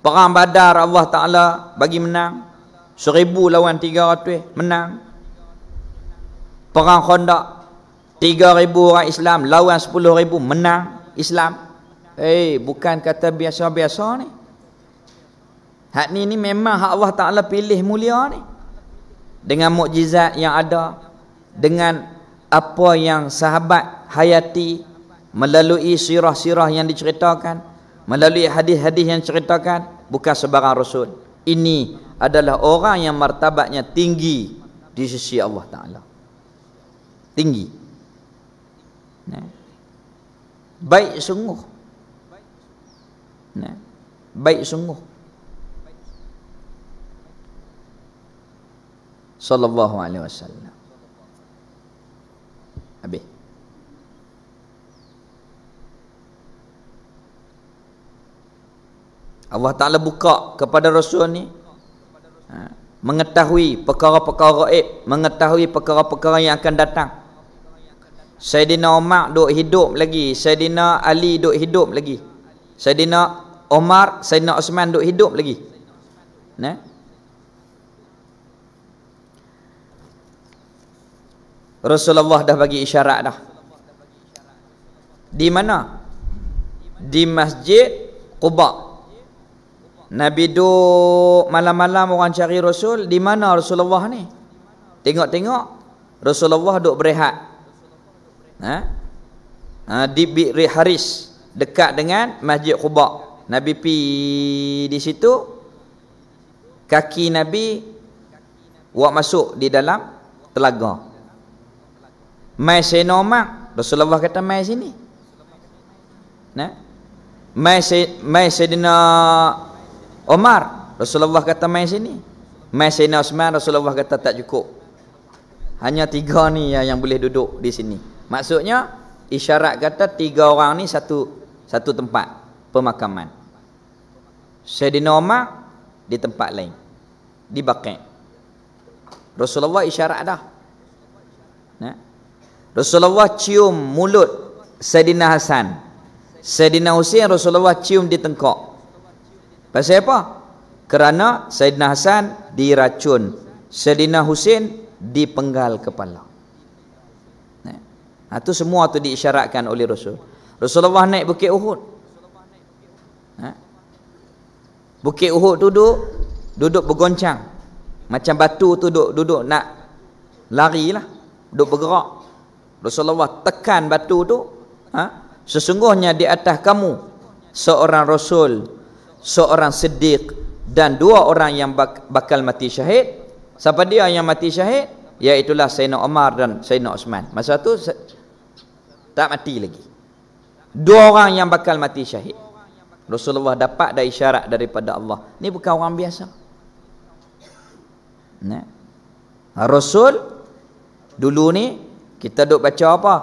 Perang Badar Allah Ta'ala bagi menang. 1000 lawan 300 menang. Perang Khandaq 3,000 orang Islam lawan 10,000 menang Islam. Bukan kata biasa-biasa ni. Hak ni memang hak Allah Ta'ala pilih mulia ni. Dengan mukjizat yang ada, dengan apa yang sahabat hayati, melalui sirah-sirah yang diceritakan, melalui hadis-hadis yang diceritakan, bukan sebarang Rasul. Ini adalah orang yang martabatnya tinggi di sisi Allah Ta'ala. Tinggi. Baik sungguh. Baik sungguh. Sallallahu alaihi wasallam. Habis. Allah Ta'ala buka kepada Rasul ni mengetahui perkara-perkara gaib, mengetahui perkara-perkara yang akan datang. Sayyidina Umar duk hidup lagi, Sayyidina Ali duk hidup lagi, Sayyidina Umar, Sayyidina Osman duk hidup lagi. Rasulullah dah bagi isyarat dah. Di mana? Di Masjid Quba. Nabi duk malam-malam orang cari Rasul. Di mana Rasulullah ni? Tengok-tengok Rasulullah duk berehat. Di Bi'ri Haris, dekat dengan Masjid Quba. Nabi pi di situ, kaki Nabi buat masuk di dalam telaga. Mai Sayyidina Umar, Rasulullah kata mai sini. Mai Sayyidina Umar, Rasulullah kata mai sini. Mai Sayyidina Uthman, Rasulullah kata tak cukup. Hanya 3 ni yang boleh duduk di sini. Maksudnya isyarat kata 3 orang ni satu tempat pemakaman. Sayyidina Umar di tempat lain, di Baqi'. Rasulullah isyarat dah. Rasulullah cium mulut Sayyidina Hasan. Sayyidina Husain Rasulullah cium di tengkok. Pasal apa? Kerana Sayyidina Hasan diracun, Sayyidina Husain dipenggal kepala. Itu semua tu diisyaratkan oleh Rasul. Rasulullah naik Bukit Uhud. Bukit Uhud tu duduk bergoncang. Macam batu tu duduk nak lari lah, duduk bergerak. Rasulullah tekan batu tu. Sesungguhnya di atas kamu seorang Rasul, seorang Siddiq, dan 2 orang yang bakal mati syahid. Siapa dia yang mati syahid? Iaitulah Sayyidina Umar dan Sayyidina Uthman. Masa tu tak mati lagi. 2 orang yang bakal mati syahid. Rasulullah dapat dah isyarat daripada Allah. Ni bukan orang biasa. Rasul dulu ni kita duk baca apa?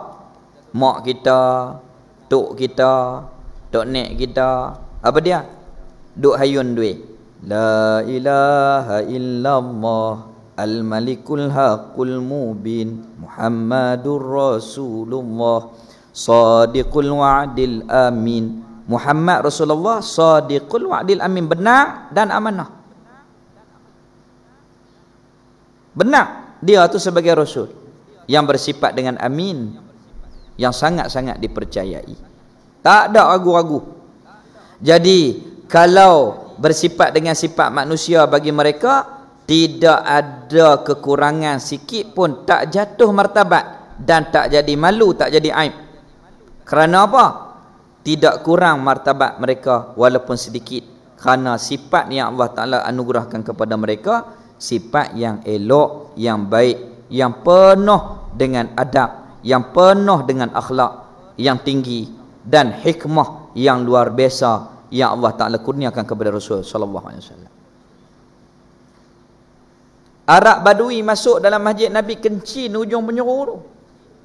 Mak kita, tok kita, tok nek kita, apa dia? Duk hayun duit. La ilaha illallah al-malikul haqqul mubin Muhammadur Rasulullah sadiqul wa'dil amin. Muhammad Rasulullah sadiqul wa'dil amin, benar dan amanah. Benar dia tu sebagai Rasul yang bersifat dengan amin, yang sangat-sangat dipercayai. Tak ada ragu-ragu. Jadi kalau bersifat dengan sifat manusia, bagi mereka tidak ada kekurangan sikit pun, tak jatuh martabat dan tak jadi malu, tak jadi aib. Kerana apa? Tidak kurang martabat mereka walaupun sedikit, kerana sifat yang Allah Ta'ala anugerahkan kepada mereka sifat yang elok, yang baik, yang penuh dengan adab, yang penuh dengan akhlak yang tinggi, dan hikmah yang luar biasa yang Allah Ta'ala kurniakan kepada Rasul sallallahu alaihi wasallam. Arab Badui masuk dalam masjid Nabi, kencing ujung penjuru tu.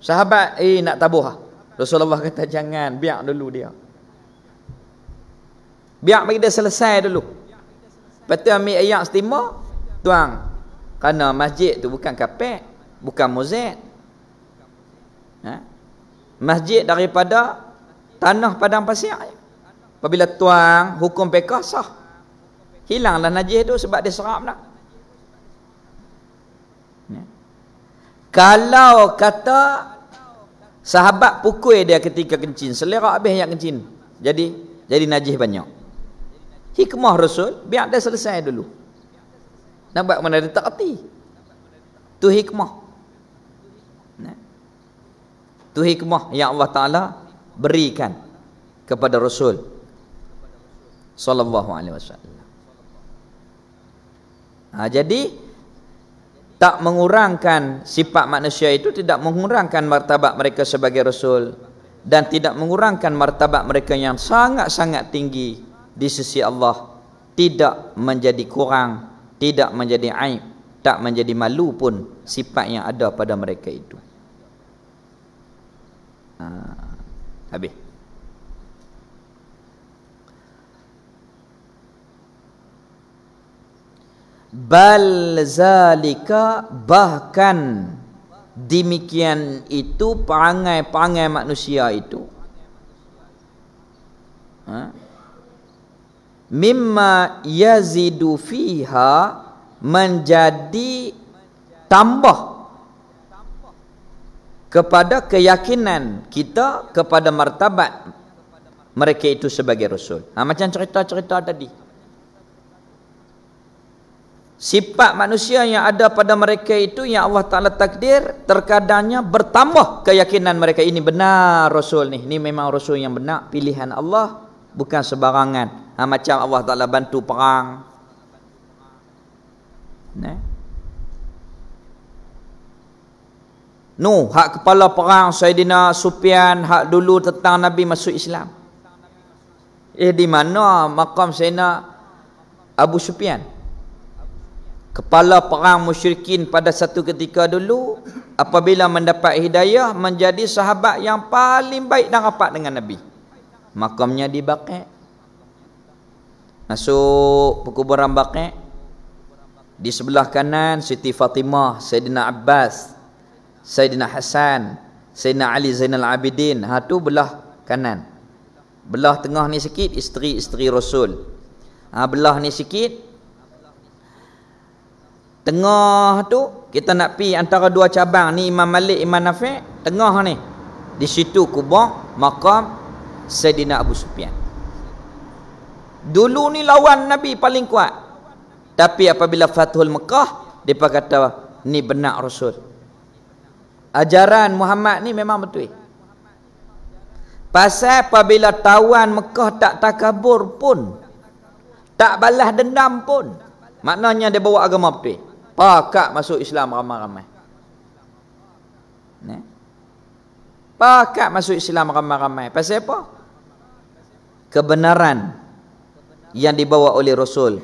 Sahabat nak tabuh. Rasulullah kata jangan, biar dulu dia. Biar bagi dia selesai dulu. Lepas tu ambil air setimah, tuang. Kerana masjid tu bukan kapek, bukan mozaik. Masjid daripada tanah padang pasir. Apabila tuang, hukum pekah sah. Hilanglah najis tu sebab dia serap dah. Kalau kata sahabat pukul dia ketika kencing, selera habis yang kencing, jadi najis banyak. Hikmah Rasul, biar dia selesai dulu. Nampak mana dia tak erti. Tu hikmah. Tu hikmah yang Allah Ta'ala berikan kepada Rasul sallallahu alaihi wasallam. Jadi tak mengurangkan sifat manusia itu, tidak mengurangkan martabat mereka sebagai Rasul, dan tidak mengurangkan martabat mereka yang sangat-sangat tinggi di sisi Allah. Tidak menjadi kurang, tidak menjadi aib, tak menjadi malu pun sifat yang ada pada mereka itu. Habis. Bal zalika, bahkan demikian itu perangai-perangai manusia itu, mimma yazidu fiha, menjadi tambah kepada keyakinan kita kepada martabat mereka itu sebagai Rasul. Macam cerita-cerita tadi. sifat manusia yang ada pada mereka itu yang Allah Ta'ala takdir, terkadangnya bertambah keyakinan mereka ini benar Rasul ni. Ni memang Rasul yang benar, pilihan Allah, bukan sebarangan. Macam Allah Ta'ala bantu perang. Hak kepala perang Saidina Sufyan, hak dulu tentang Nabi masuk Islam. Di mana makam Saidina Abu Sufyan, kepala perang musyrikin pada satu ketika dulu, apabila mendapat hidayah menjadi sahabat yang paling baik dan rapat dengan Nabi. Makamnya di Baqi'. Masuk perkuburan Baqi', di sebelah kanan Siti Fatimah, Saidina Abbas, Saidina Hasan, Saidina Ali Zainal Abidin. Tu belah kanan. Belah tengah ni sikit isteri-isteri Rasul. Belah ni sikit, tengah tu kita nak pi antara dua cabang ni, Imam Malik, Imam Nafi'. Tengah ni, di situ kubur makam Saidina Abu Sufyan. Dulu ni lawan Nabi paling kuat, tapi apabila Fathul Mekah, depa kata ni benar Rasul. Ajaran Muhammad ni memang betul. Pasal apabila tawan Mekah tak takabur pun, tak balas dendam pun, maknanya dia bawa agama betul. Pakat masuk Islam ramai-ramai. Pakat masuk Islam ramai-ramai. Pasal apa? Kebenaran yang dibawa oleh Rasul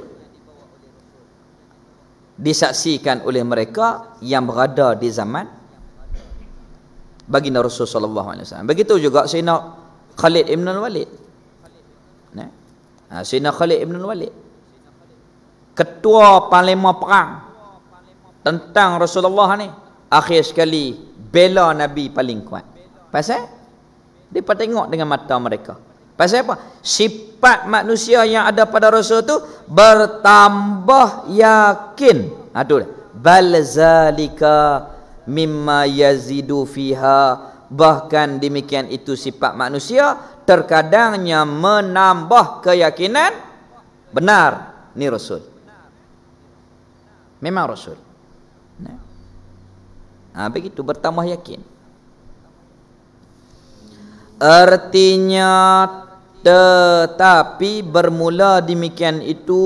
disaksikan oleh mereka yang berada di zaman baginda Rasul sallallahu alaihi wasallam. Begitu juga Sayyidina Khalid ibn al-Walid. Sayyidina Khalid ibn al-Walid, ketua panglima perang tentang Rasulullah ni, akhir sekali bela Nabi paling kuat. Pasal mereka tengok dengan mata mereka. Pasal apa? Sifat manusia yang ada pada Rasul tu bertambah yakin. Tu bal zalika mimma yazidu fiha. Bahkan demikian itu sifat manusia terkadangnya menambah keyakinan benar ni Rasul. Memang Rasul. Begitu, bertambah yakin. Artinya tetapi bermula demikian itu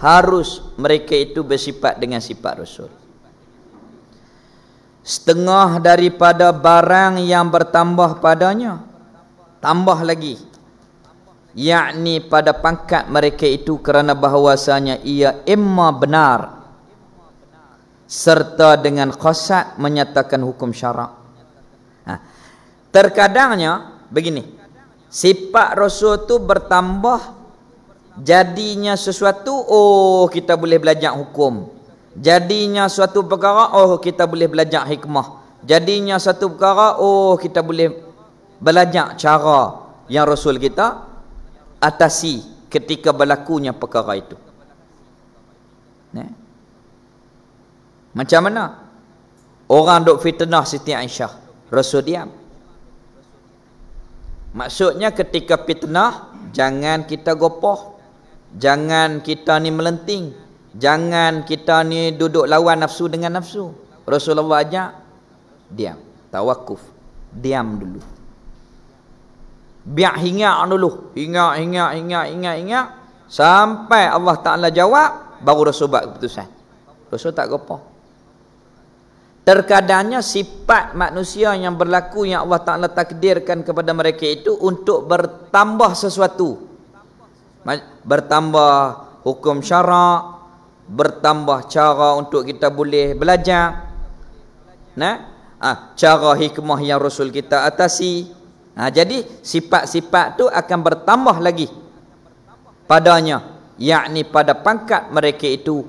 harus mereka itu bersifat dengan sifat Rasul. Setengah daripada barang yang bertambah padanya, tambah lagi, yakni pada pangkat mereka itu, kerana bahawasanya ia imma benar serta dengan qasad menyatakan hukum syarak. Terkadangnya begini, sifat Rasul tu bertambah, jadinya sesuatu, kita boleh belajar hukum. Jadinya suatu perkara, kita boleh belajar hikmah. Jadinya satu perkara, kita boleh belajar cara yang Rasul kita atasi ketika berlakunya perkara itu. Macam mana orang duk fitnah Siti Aisyah, Rasul diam. Maksudnya ketika fitnah, jangan kita gopoh, jangan kita ni melenting, jangan kita ni duduk lawan nafsu dengan nafsu. Rasulullah ajak, diam, tawakuf, diam dulu, biar hinga dulu, hinga sampai Allah Ta'ala jawab, baru Rasul buat keputusan. Rasul tak gopoh. Terkadangnya sifat manusia yang berlaku yang Allah Ta'ala takdirkan kepada mereka itu untuk bertambah sesuatu, bertambah hukum syarak, bertambah cara untuk kita boleh belajar, cara hikmah yang Rasul kita atasi. Jadi sifat-sifat tu akan bertambah lagi padanya, yakni pada pangkat mereka itu.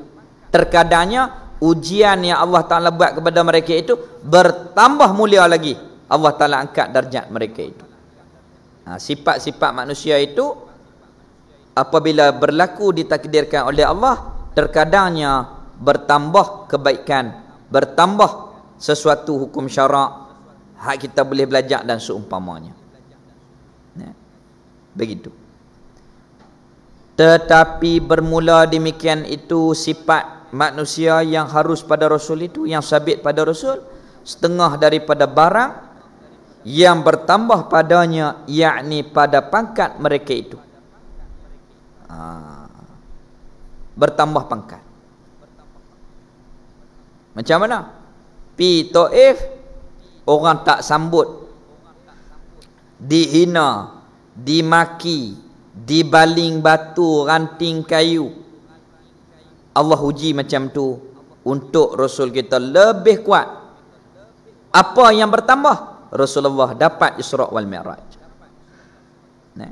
Terkadangnya ujian yang Allah Ta'ala buat kepada mereka itu bertambah mulia lagi. Allah Ta'ala angkat darjat mereka itu. Sifat-sifat manusia itu apabila berlaku ditakdirkan oleh Allah, terkadangnya bertambah kebaikan, bertambah sesuatu hukum syarak, hak kita boleh belajar dan seumpamanya. Begitu. Tetapi bermula demikian itu sifat manusia yang harus pada Rasul itu, yang sabit pada Rasul, setengah daripada barang yang bertambah padanya, yakni pada pangkat mereka itu. Bertambah pangkat. Macam mana? Pi Taif, orang tak sambut, dihina, dimaki, dibaling batu, ranting kayu. Allah uji macam tu untuk Rasul kita lebih kuat. Apa yang bertambah? Rasulullah dapat Isra' wal Mi'raj. Nah,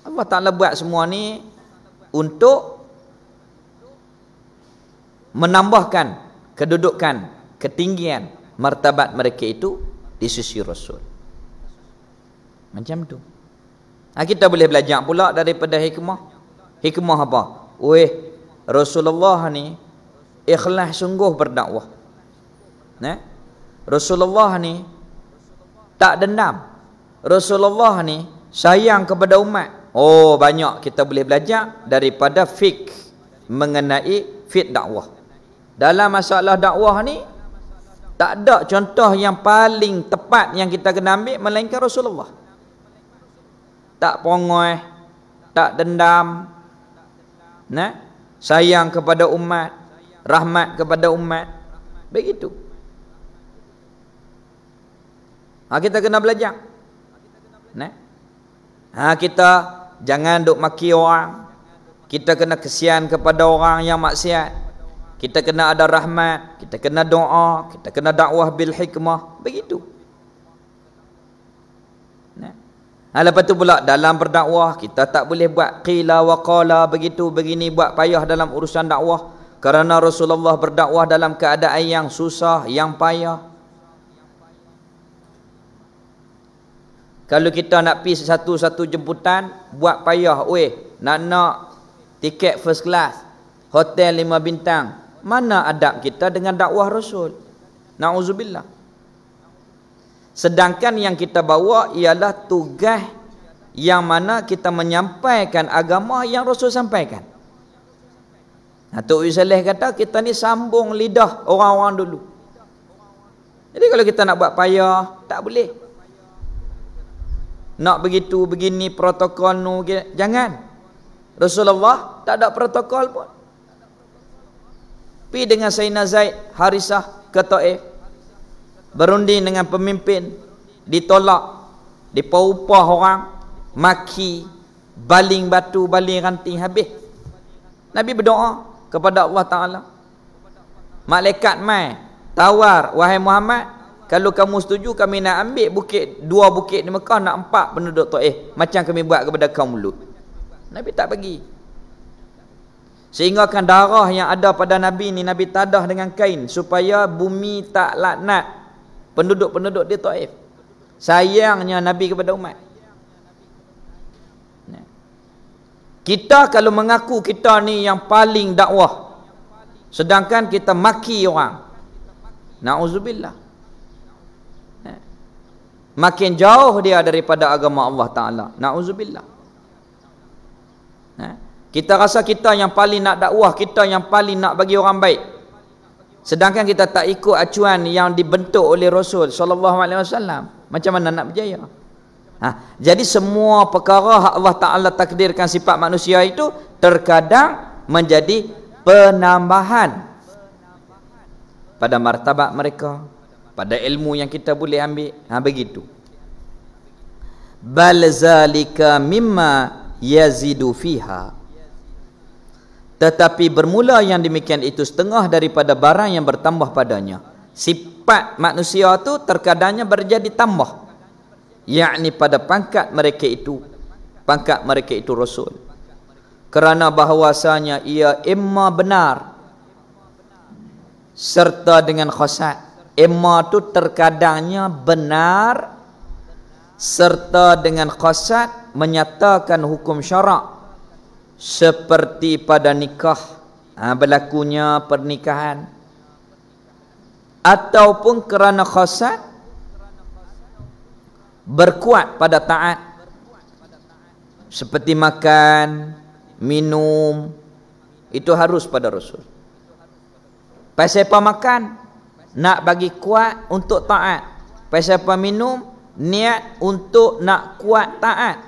Allah Ta'ala buat semua ni untuk menambahkan kedudukan, ketinggian, martabat mereka itu di sisi Rasul. Macam tu. Kita boleh belajar pula daripada hikmah. Hikmah apa? Rasulullah ni ikhlas sungguh berdakwah. Rasulullah ni tak dendam. Rasulullah ni sayang kepada umat. Banyak kita boleh belajar daripada fiqh mengenai fiqh dakwah. Dalam masalah dakwah ni tak ada contoh yang paling tepat yang kita kena ambil melainkan Rasulullah. Tak pongoi, tak dendam, sayang kepada umat, rahmat kepada umat, begitu. Kita kena belajar. Kita jangan duk maki orang. Kita kena kesian kepada orang yang maksiat. Kita kena ada rahmat, kita kena doa, kita kena dakwah bil hikmah, begitu. Lepas tu pula dalam berdakwah kita tak boleh buat qila wa qala, begitu begini, buat payah dalam urusan dakwah, kerana Rasulullah berdakwah dalam keadaan yang susah, yang payah. Kalau kita nak pergi satu-satu jemputan, buat payah, nak tiket first class, hotel 5 bintang. Mana adab kita dengan dakwah Rasul? Na'udzubillah. Sedangkan yang kita bawa ialah tugas yang mana kita menyampaikan agama yang Rasul sampaikan. Tok Saleh kata kita ni sambung lidah orang-orang dulu. Jadi kalau kita nak buat payah, tak boleh. Nak begitu, begini, protokol nu, jangan. Rasulullah tak ada protokol pun. Pergi dengan Sayyidina Zaid Harisah ke Taif, berunding dengan pemimpin, ditolak, dipaupah orang, maki, baling batu, baling ranting, habis. Nabi berdoa kepada Allah Ta'ala. Malaikat mai tawar, wahai Muhammad, kalau kamu setuju kami nak ambil bukit, 2 bukit di Mekah, nak 4 penduduk Taif, macam kami buat kepada kaum Lut. Nabi tak bagi. Sehingga kan darah yang ada pada Nabi ni Nabi tadah dengan kain supaya bumi tak laknat penduduk-penduduk di Taif. Sayangnya Nabi kepada umat. Kita kalau mengaku kita ni yang paling dakwah, sedangkan kita maki orang, na'udzubillah, makin jauh dia daripada agama Allah Ta'ala, na'udzubillah. Kita rasa kita yang paling nak dakwah, kita yang paling nak bagi orang baik, sedangkan kita tak ikut acuan yang dibentuk oleh Rasul sallallahu alaihi wasallam. Macam mana nak berjaya? Jadi semua perkara Allah Ta'ala takdirkan sifat manusia itu terkadang menjadi penambahan pada martabat mereka, pada ilmu yang kita boleh ambil. Begitu. Bal zalika mimma yazidu fiha. Tetapi bermula yang demikian itu setengah daripada barang yang bertambah padanya. Sifat manusia itu terkadangnya berjadi tambah, yakni pada pangkat mereka itu Rasul. Kerana bahawasanya ia imma benar serta dengan khasat. Imma itu terkadangnya benar serta dengan khasat, menyatakan hukum syarak, seperti pada nikah, berlakunya pernikahan, ataupun kerana khasat berkuat pada taat, seperti makan, minum, itu harus pada Rasul. Pasal apa makan? Nak bagi kuat untuk taat. Pasal apa minum? Niat untuk nak kuat taat.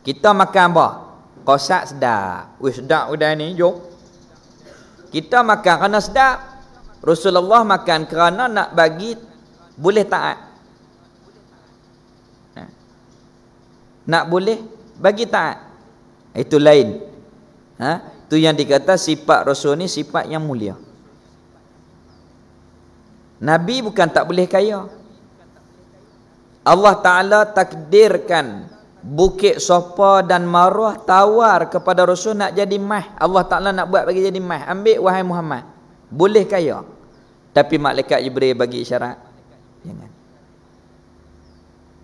Kita makan apa? Kosak sedap. Wih sedap udah ni, jom. Kita makan kerana sedap. Rasulullah makan kerana nak bagi boleh taat. Nak boleh bagi taat. Itu lain. Itu yang dikata sifat Rasul ni sifat yang mulia. Nabi bukan tak boleh kaya. Allah Ta'ala takdirkan Bukit Safa dan Marwah tawar kepada Rasul nak jadi mah. Allah Ta'ala nak buat bagi jadi mah. Ambil wahai Muhammad. Boleh kaya. Tapi malaikat Jibril bagi isyarat. Jangan.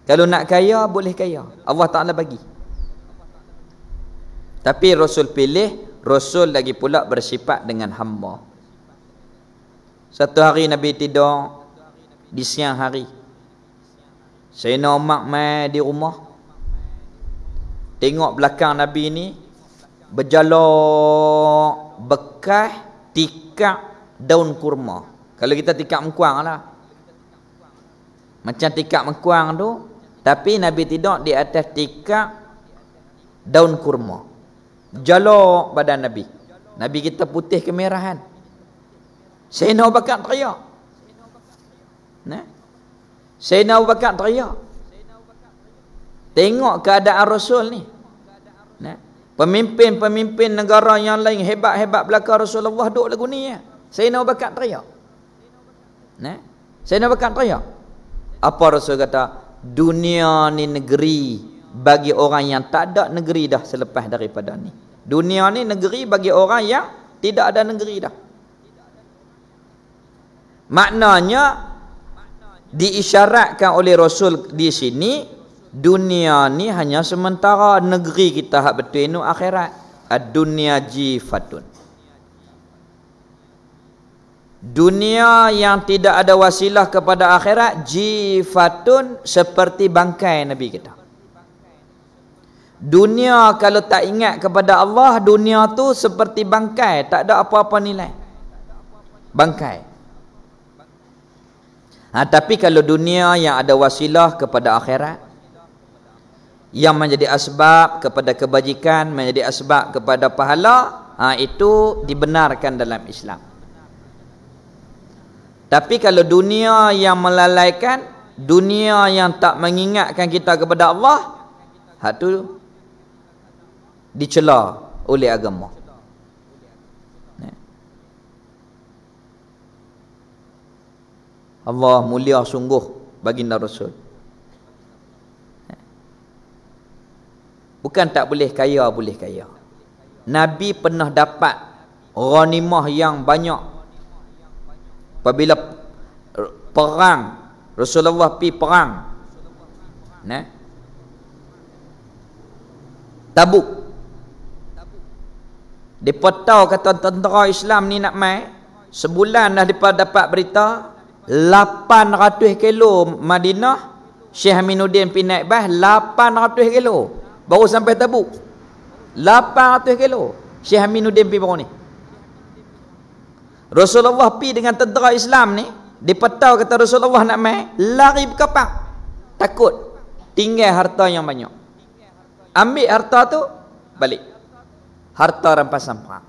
Kalau nak kaya, boleh kaya. Allah Ta'ala bagi. Tapi Rasul pilih, Rasul lagi pula bersifat dengan hamba. Satu hari Nabi tidur di siang hari. Sayyidina Umar mai di rumah. Tengok belakang Nabi ni berjalak bekas tikar daun kurma. Kalau kita tikar mengkuang lah. Macam tikar mengkuang tu, tapi Nabi tidur di atas tikar daun kurma. Jalak badan Nabi. Nabi kita putih kemerahan. Sayyidina Abu Bakar teriak. Sayyidina Abu Bakar teriak. Tengok keadaan Rasul ni. Pemimpin-pemimpin negara yang lain hebat-hebat belakang Rasulullah duduk lagu ni ya. Sayyidina Abu Bakar teriak. Sayyidina Abu Bakar teriak. Apa Rasul kata? Dunia ni negeri bagi orang yang tak ada negeri dah selepas daripada ni. Dunia ni negeri bagi orang yang tidak ada negeri dah. Maknanya diisyaratkan oleh Rasul di sini, dunia ni hanya sementara, negeri kita hak betul ini akhirat. Ad-dunya jifatun. Dunia yang tidak ada wasilah kepada akhirat, jifatun, seperti bangkai Nabi kita. Dunia kalau tak ingat kepada Allah, dunia tu seperti bangkai, tak ada apa-apa nilai. Bangkai. Tapi kalau dunia yang ada wasilah kepada akhirat, yang menjadi asbab kepada kebajikan, menjadi asbab kepada pahala, itu dibenarkan dalam Islam. Tapi kalau dunia yang melalaikan, dunia yang tak mengingatkan kita kepada Allah, hak tu dicela oleh agama. Allah mulia sungguh baginda Rasul. Bukan tak boleh kaya, boleh kaya. Nabi pernah dapat ghanimah yang banyak. Apabila perang, Rasulullah pergi perang. Tabuk. Depa tahu kata tentera Islam ni nak mai. Sebulan dah depa dapat berita 800 kilo Madinah. Syekh Aminuddin pergi naik bas 800 kilo baru sampai Tabuk. 800 kilo Syekh Aminuddin pergi baru ni. Rasulullah pergi dengan tentera Islam ni, depa tahu kata Rasulullah nak mai, lari berkapak. Takut tinggal harta yang banyak. Ambil harta tu balik. Harta rampasan perang.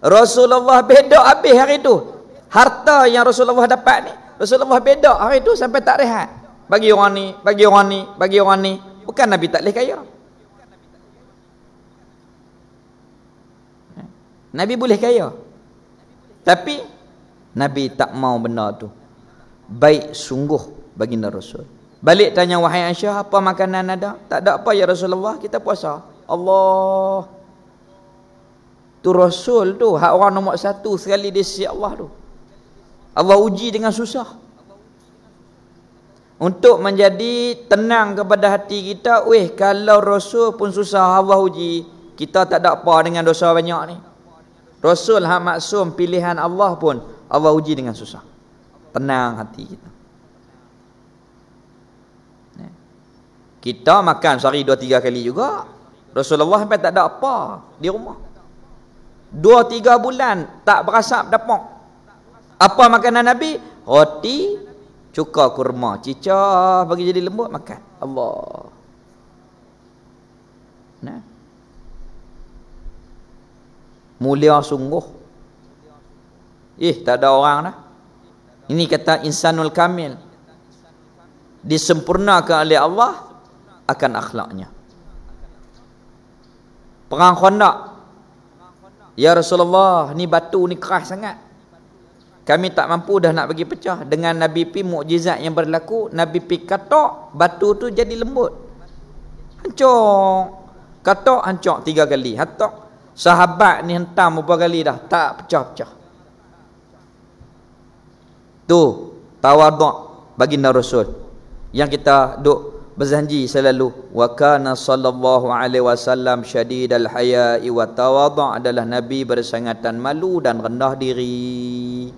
Rasulullah bedok habis hari tu. Harta yang Rasulullah dapat ni, Rasulullah bedok hari tu sampai tak rehat. Bagi orang ni, bagi orang ni, bagi orang ni. Bukan Nabi tak boleh kaya. Nabi boleh kaya. Tapi Nabi tak mau benda tu. Baik sungguh baginda Rasul. Balik tanya wahai Aisyah, apa makanan ada? Tak ada apa ya Rasulullah, kita puasa. Allah. Tu Rasul tu, hak orang nombor satu sekali di sisi Allah tu. Allah uji dengan susah. Untuk menjadi tenang kepada hati kita, kalau Rasul pun susah Allah uji, kita tak ada apa dengan dosa banyak ni. Rasul hak maksum pilihan Allah pun Allah uji dengan susah. Tenang hati kita. Kita makan sehari 2-3 kali juga. Rasulullah sampai tak ada apa di rumah. 2-3 bulan tak berasap dapur. Apa makanan Nabi? Roti, cuka kurma, cicah bagi jadi lembut makan. Allah. Nah. Mulia sungguh. Tak ada orang dah. Ini kata insanul kamil. Disempurnakan oleh Allah akan akhlaknya. Perang Khandaq. Ya Rasulullah, ni batu ni keras sangat. Kami tak mampu dah nak bagi pecah. Dengan Nabi pi mukjizat yang berlaku, Nabi pi katok, batu tu jadi lembut. Hancur. Katok hancur 3 kali. Hatok. Sahabat ni hentam beberapa kali dah, tak pecah-pecah. Tu tawaduk baginda Rasul yang kita duk berjanji selalu. Wa kana sallallahu alaihi wasallam syadidal haya'i wa tawadhu' adalah Nabi bersangatan malu dan rendah diri.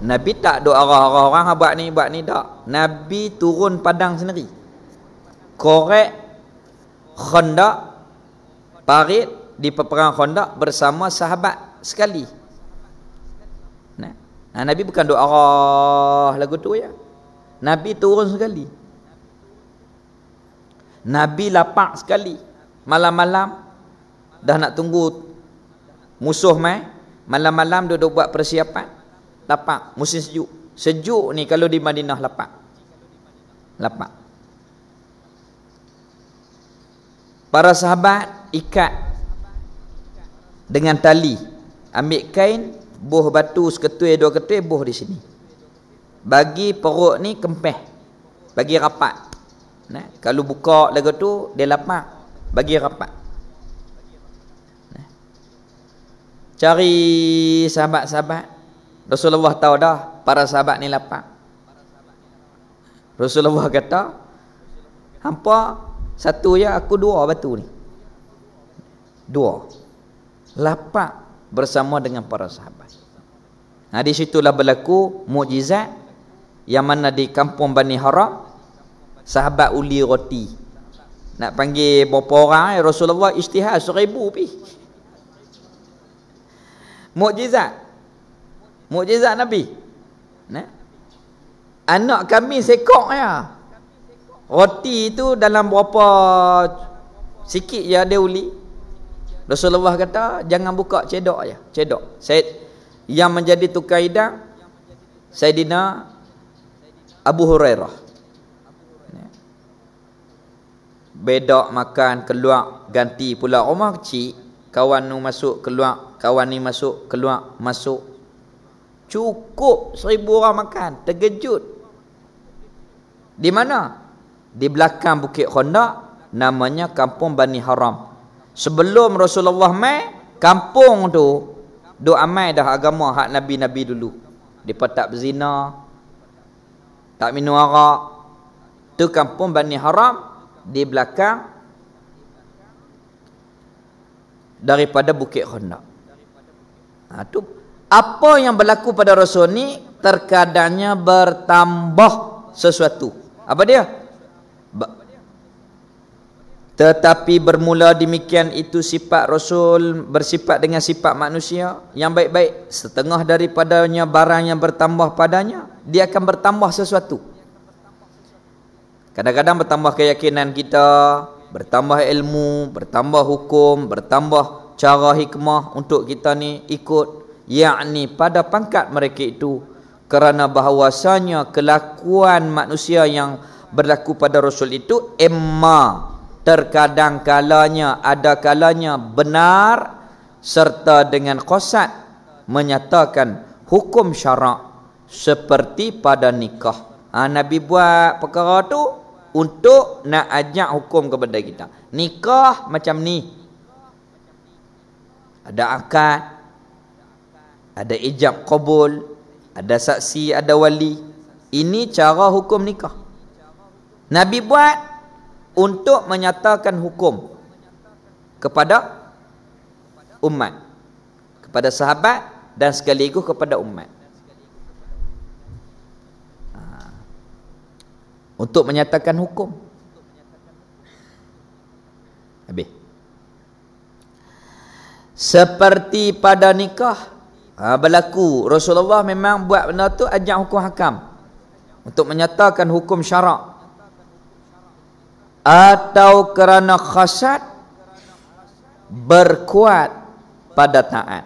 Nabi tak duk arah-arah orang buat ni tak. Nabi turun padang sendiri. Korek Khandaq, parit di peperangan Khandaq bersama sahabat sekali. Nah, Nabi bukan duk arah lagu tu ya. Nabi turun sekali. Nabi lapak sekali. Malam-malam dah nak tunggu musuh mai, malam-malam duduk buat persiapan. Lapak, musim sejuk. Sejuk ni kalau di Madinah lapak. Lapak. Para sahabat ikat dengan tali. Ambil kain, buh batu seketui 2 ketui, buh di sini. Bagi perut ni kempeh, bagi rapat. Nah, kalau buka lagu tu dia lapak, bagi rapat. Nah. Cari sahabat-sahabat. Rasulullah tahu dah para sahabat ni lapak. Rasulullah kata, hampa satu ya, aku 2 batu ni. 2. Lapak bersama dengan para sahabat. Nah, di situlah berlaku mukjizat yang mana di kampung Bani Haram sahabat uli roti. Nak panggil berapa orang Rasulullah ijtihad 1000 pi. Mukjizat. Mukjizat Nabi. Nah. Anak kami sekok ya. Roti tu dalam berapa sikit je ada uli. Rasulullah kata jangan buka cedok aja. Cedok. Yang menjadi tukar hidang Saidina Abu Hurairah. Bedak makan, keluar, ganti pula. Rumah kecil, kawan ni masuk, keluar, kawan ni masuk, keluar, masuk. Cukup 1000 orang makan. Terkejut. Di mana? Di belakang Bukit Khandaq, namanya kampung Bani Haram. Sebelum Rasulullah mai, kampung tu duk amai dah agama hak Nabi-Nabi dulu. Depa tak berzina, tak minum arak. Tu kampung Bani Haram di belakang daripada Bukit Khandaq. Tu apa yang berlaku pada Rasul ni terkadangnya bertambah sesuatu. Apa dia? Tetapi bermula demikian itu sifat Rasul bersifat dengan sifat manusia yang baik-baik. Setengah daripadanya barang yang bertambah padanya, dia akan bertambah sesuatu. Kadang-kadang bertambah keyakinan kita, bertambah ilmu, bertambah hukum, bertambah cara hikmah untuk kita ni ikut. Yakni pada pangkat mereka itu, kerana bahawasanya kelakuan manusia yang berlaku pada Rasul itu terkadang kalanya, ada kalanya benar serta dengan qasad menyatakan hukum syarak seperti pada nikah. Nabi buat perkara tu untuk nak ajak hukum kepada kita. Nikah macam ni. Ada akad, ada ijab qabul, ada saksi, ada wali. Ini cara hukum nikah. Nabi buat untuk menyatakan hukum kepada umat, kepada sahabat dan sekaligus kepada umat. Untuk menyatakan hukum. Habis. Seperti pada nikah, berlaku Rasulullah memang buat benda tu ajak hukum hakam untuk menyatakan hukum syarak, atau kerana khasat berkuat pada taat.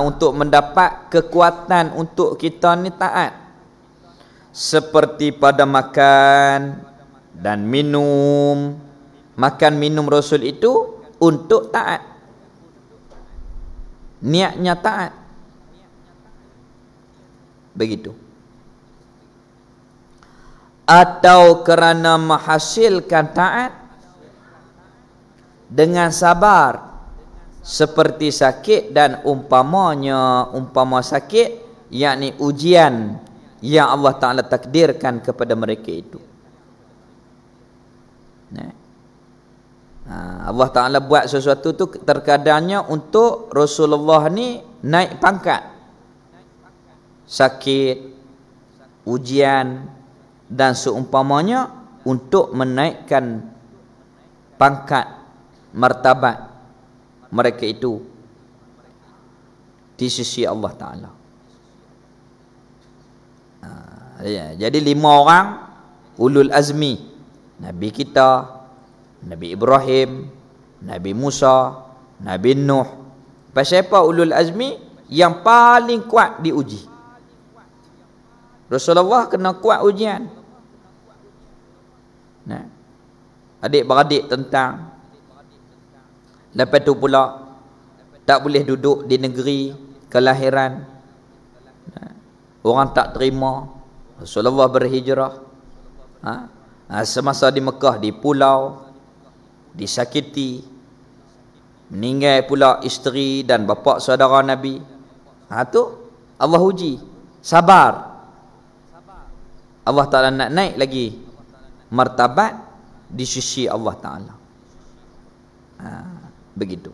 Untuk mendapat kekuatan untuk kita ni taat, seperti pada makan dan minum. Makan minum Rasul itu untuk taat, niatnya taat, begitu. Atau kerana menghasilkan taat dengan sabar, seperti sakit dan umpamanya. Umpama sakit, yakni ujian yang Allah Ta'ala takdirkan kepada mereka itu. Allah Ta'ala buat sesuatu tu terkadangnya untuk Rasulullah ni naik pangkat. Sakit, ujian dan seumpamanya, untuk menaikkan pangkat, martabat mereka itu di sisi Allah Ta'ala. Jadi 5 orang ulul azmi, Nabi kita, Nabi Ibrahim, Nabi Musa, Nabi Nuh. Pasal apa ulul azmi? Yang paling kuat diuji. Rasulullah kena kuat ujian. Adik-beradik tentang. Lepas tu pula tak boleh duduk di negeri kelahiran. Orang tak terima. Rasulullah berhijrah. Semasa di Mekah, di pulau, disakiti, meninggal pula isteri dan bapa saudara Nabi. Tu Allah uji, sabar. Allah Ta'ala nak naik lagi martabat di sisi Allah Ta'ala. Begitu.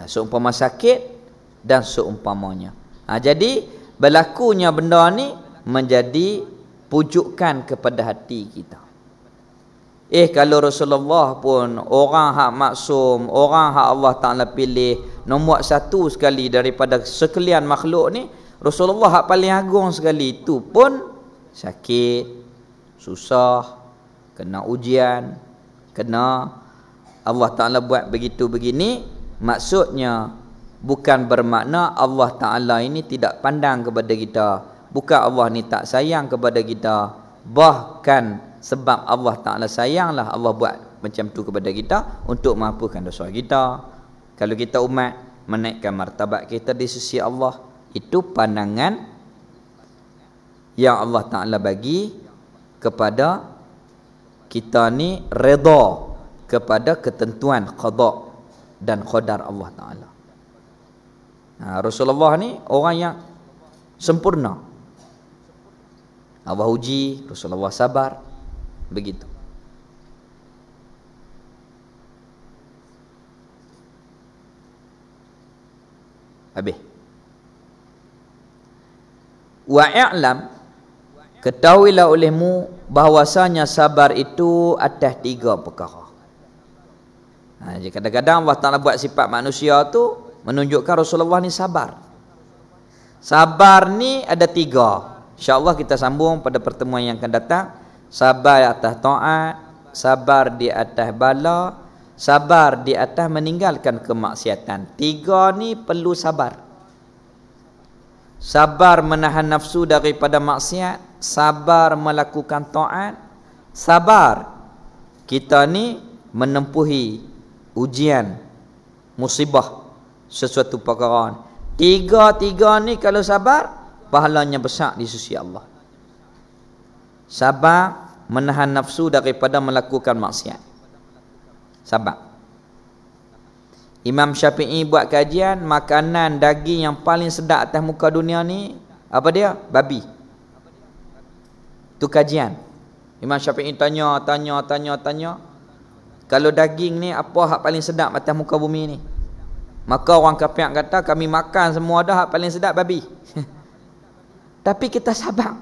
Seumpama sakit dan seumpamanya. Jadi berlakunya benda ni menjadi pujukan kepada hati kita. Kalau Rasulullah pun orang hak maksum, orang hak Allah Ta'ala pilih nombor 1 sekali daripada sekalian makhluk ni, Rasulullah hak paling agung sekali, itu pun sakit, susah, kena ujian, kena Allah Ta'ala buat begitu begini. Maksudnya bukan bermakna Allah Ta'ala ini tidak pandang kepada kita, bukan Allah ni tak sayang kepada kita, bahkan sebab Allah Ta'ala sayanglah Allah buat macam tu kepada kita untuk menghapuskan dosa kita. Kalau kita umat, menaikkan martabat kita di sisi Allah. Itu pandangan yang Allah Ta'ala bagi kepada kita ni, redha kepada ketentuan qada dan qadar Allah Ta'ala. Rasulullah ni orang yang sempurna. Allah uji, Rasulullah sabar. Begitu. Habis. Wa'a'lam, ketahuilah olehmu bahwasanya sabar itu atas 3 perkara. Kadang-kadang Allah Ta'ala buat sifat manusia tu menunjukkan Rasulullah ni sabar. Sabar ni ada 3. InsyaAllah kita sambung pada pertemuan yang akan datang. Sabar atas taat, sabar di atas bala, sabar di atas meninggalkan kemaksiatan. 3 ni perlu sabar. Sabar menahan nafsu daripada maksiat, sabar melakukan taat, sabar kita ni menempuhi ujian, musibah, sesuatu perkara. 3 ni kalau sabar, pahalanya besar di sisi Allah. Sabar menahan nafsu daripada melakukan maksiat. Sabar. Imam Syafi'i buat kajian, makanan daging yang paling sedap atas muka dunia ni apa dia? Babi. Tu kajian. Imam Syafi'i tanya. Kalau daging ni apa hak paling sedap atas muka bumi ni? Maka orang kafir kata kami makan semua dah, hak paling sedap babi. Tapi kita sabar.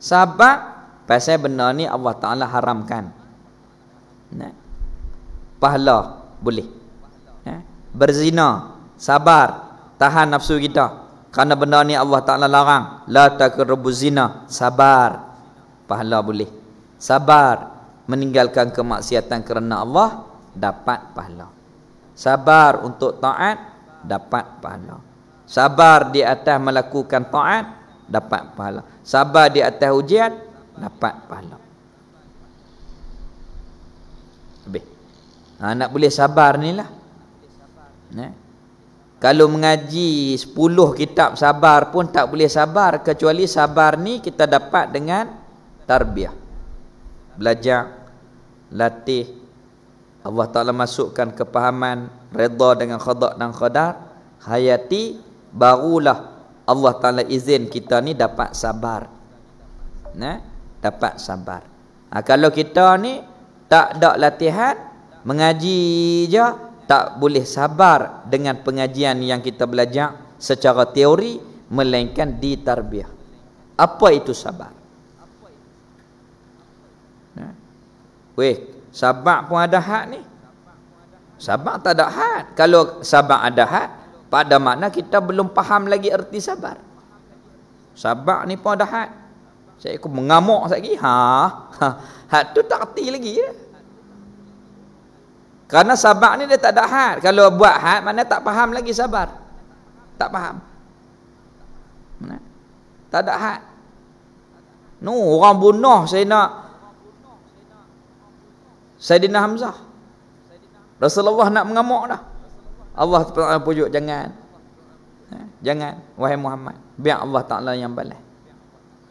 Sabar pasal benda ni Allah Ta'ala haramkan. pahala boleh. Berzina, sabar, tahan nafsu kita. Kerana benda ni Allah Ta'ala larang. La taqrabuz zina, sabar, pahala boleh. Sabar meninggalkan kemaksiatan kerana Allah, dapat pahala. Sabar untuk taat, dapat pahala. Sabar di atas melakukan taat, dapat pahala. Sabar di atas ujian, dapat pahala. Habis. Nak boleh sabar ni lah. Kalau mengaji 10 kitab sabar pun tak boleh sabar, kecuali sabar ni kita dapat dengan tarbiyah. Belajar, latih. Allah Ta'ala masukkan kepahaman redha dengan qada dan qadar, hayati, barulah Allah Ta'ala izin kita ni dapat sabar. Dapat sabar. Kalau kita ni tak ada latihan, mengaji je, tak boleh sabar dengan pengajian yang kita belajar secara teori, melainkan di tarbiyah. Apa itu sabar? Sabar pun ada had ni. Sabar tak ada had. Kalau sabar ada had, pada makna kita belum faham lagi erti sabar. Sabar ni pun ada had. Saya ikut mengamuk lagi. Had tu tak erti lagi ya. Karena sabar ni dia tak ada had. Kalau buat had, mana tak faham lagi sabar. Tak faham. Tak ada had. Orang bunuh Sayyidina Hamzah. Rasulullah nak mengamuk dah. Allah Ta'ala pujuk, jangan. Jangan, wahai Muhammad. Biar Allah Ta'ala yang balas.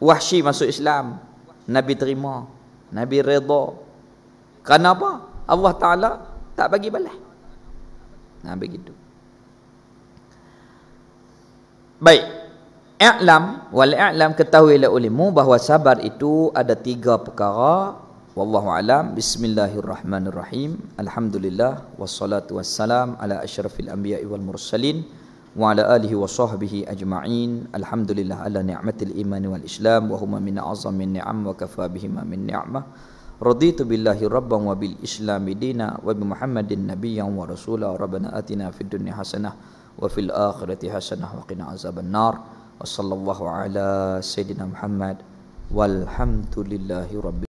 Wahsy masuk Islam, Nabi terima, Nabi redha. Kenapa? Allah Ta'ala tak bagi balas. Begitu. Baik. I'lam, ketahuilah ulimu bahawa sabar itu ada 3 perkara. Wallahu alam. Bismillahirrahmanirrahim. Alhamdulillah wassalatu wassalam ala asyrafil anbiya'i wal mursalin wa ala alihi wa sahbihi ajma'in. Alhamdulillah ala ni'matil imani wal islam wa huma min a'zamin ni'am wa kafa bihima min ni'mah. Raditu billahi rabban wa bil islami dina wa bi Muhammadin nabiyyan wa rasula. Rabbana atina fid dunya hasanah wa fil akhirati hasanah wa qina azaban nar. Wa sallallahu ala sayyidina Muhammad walhamdulillahi rabbil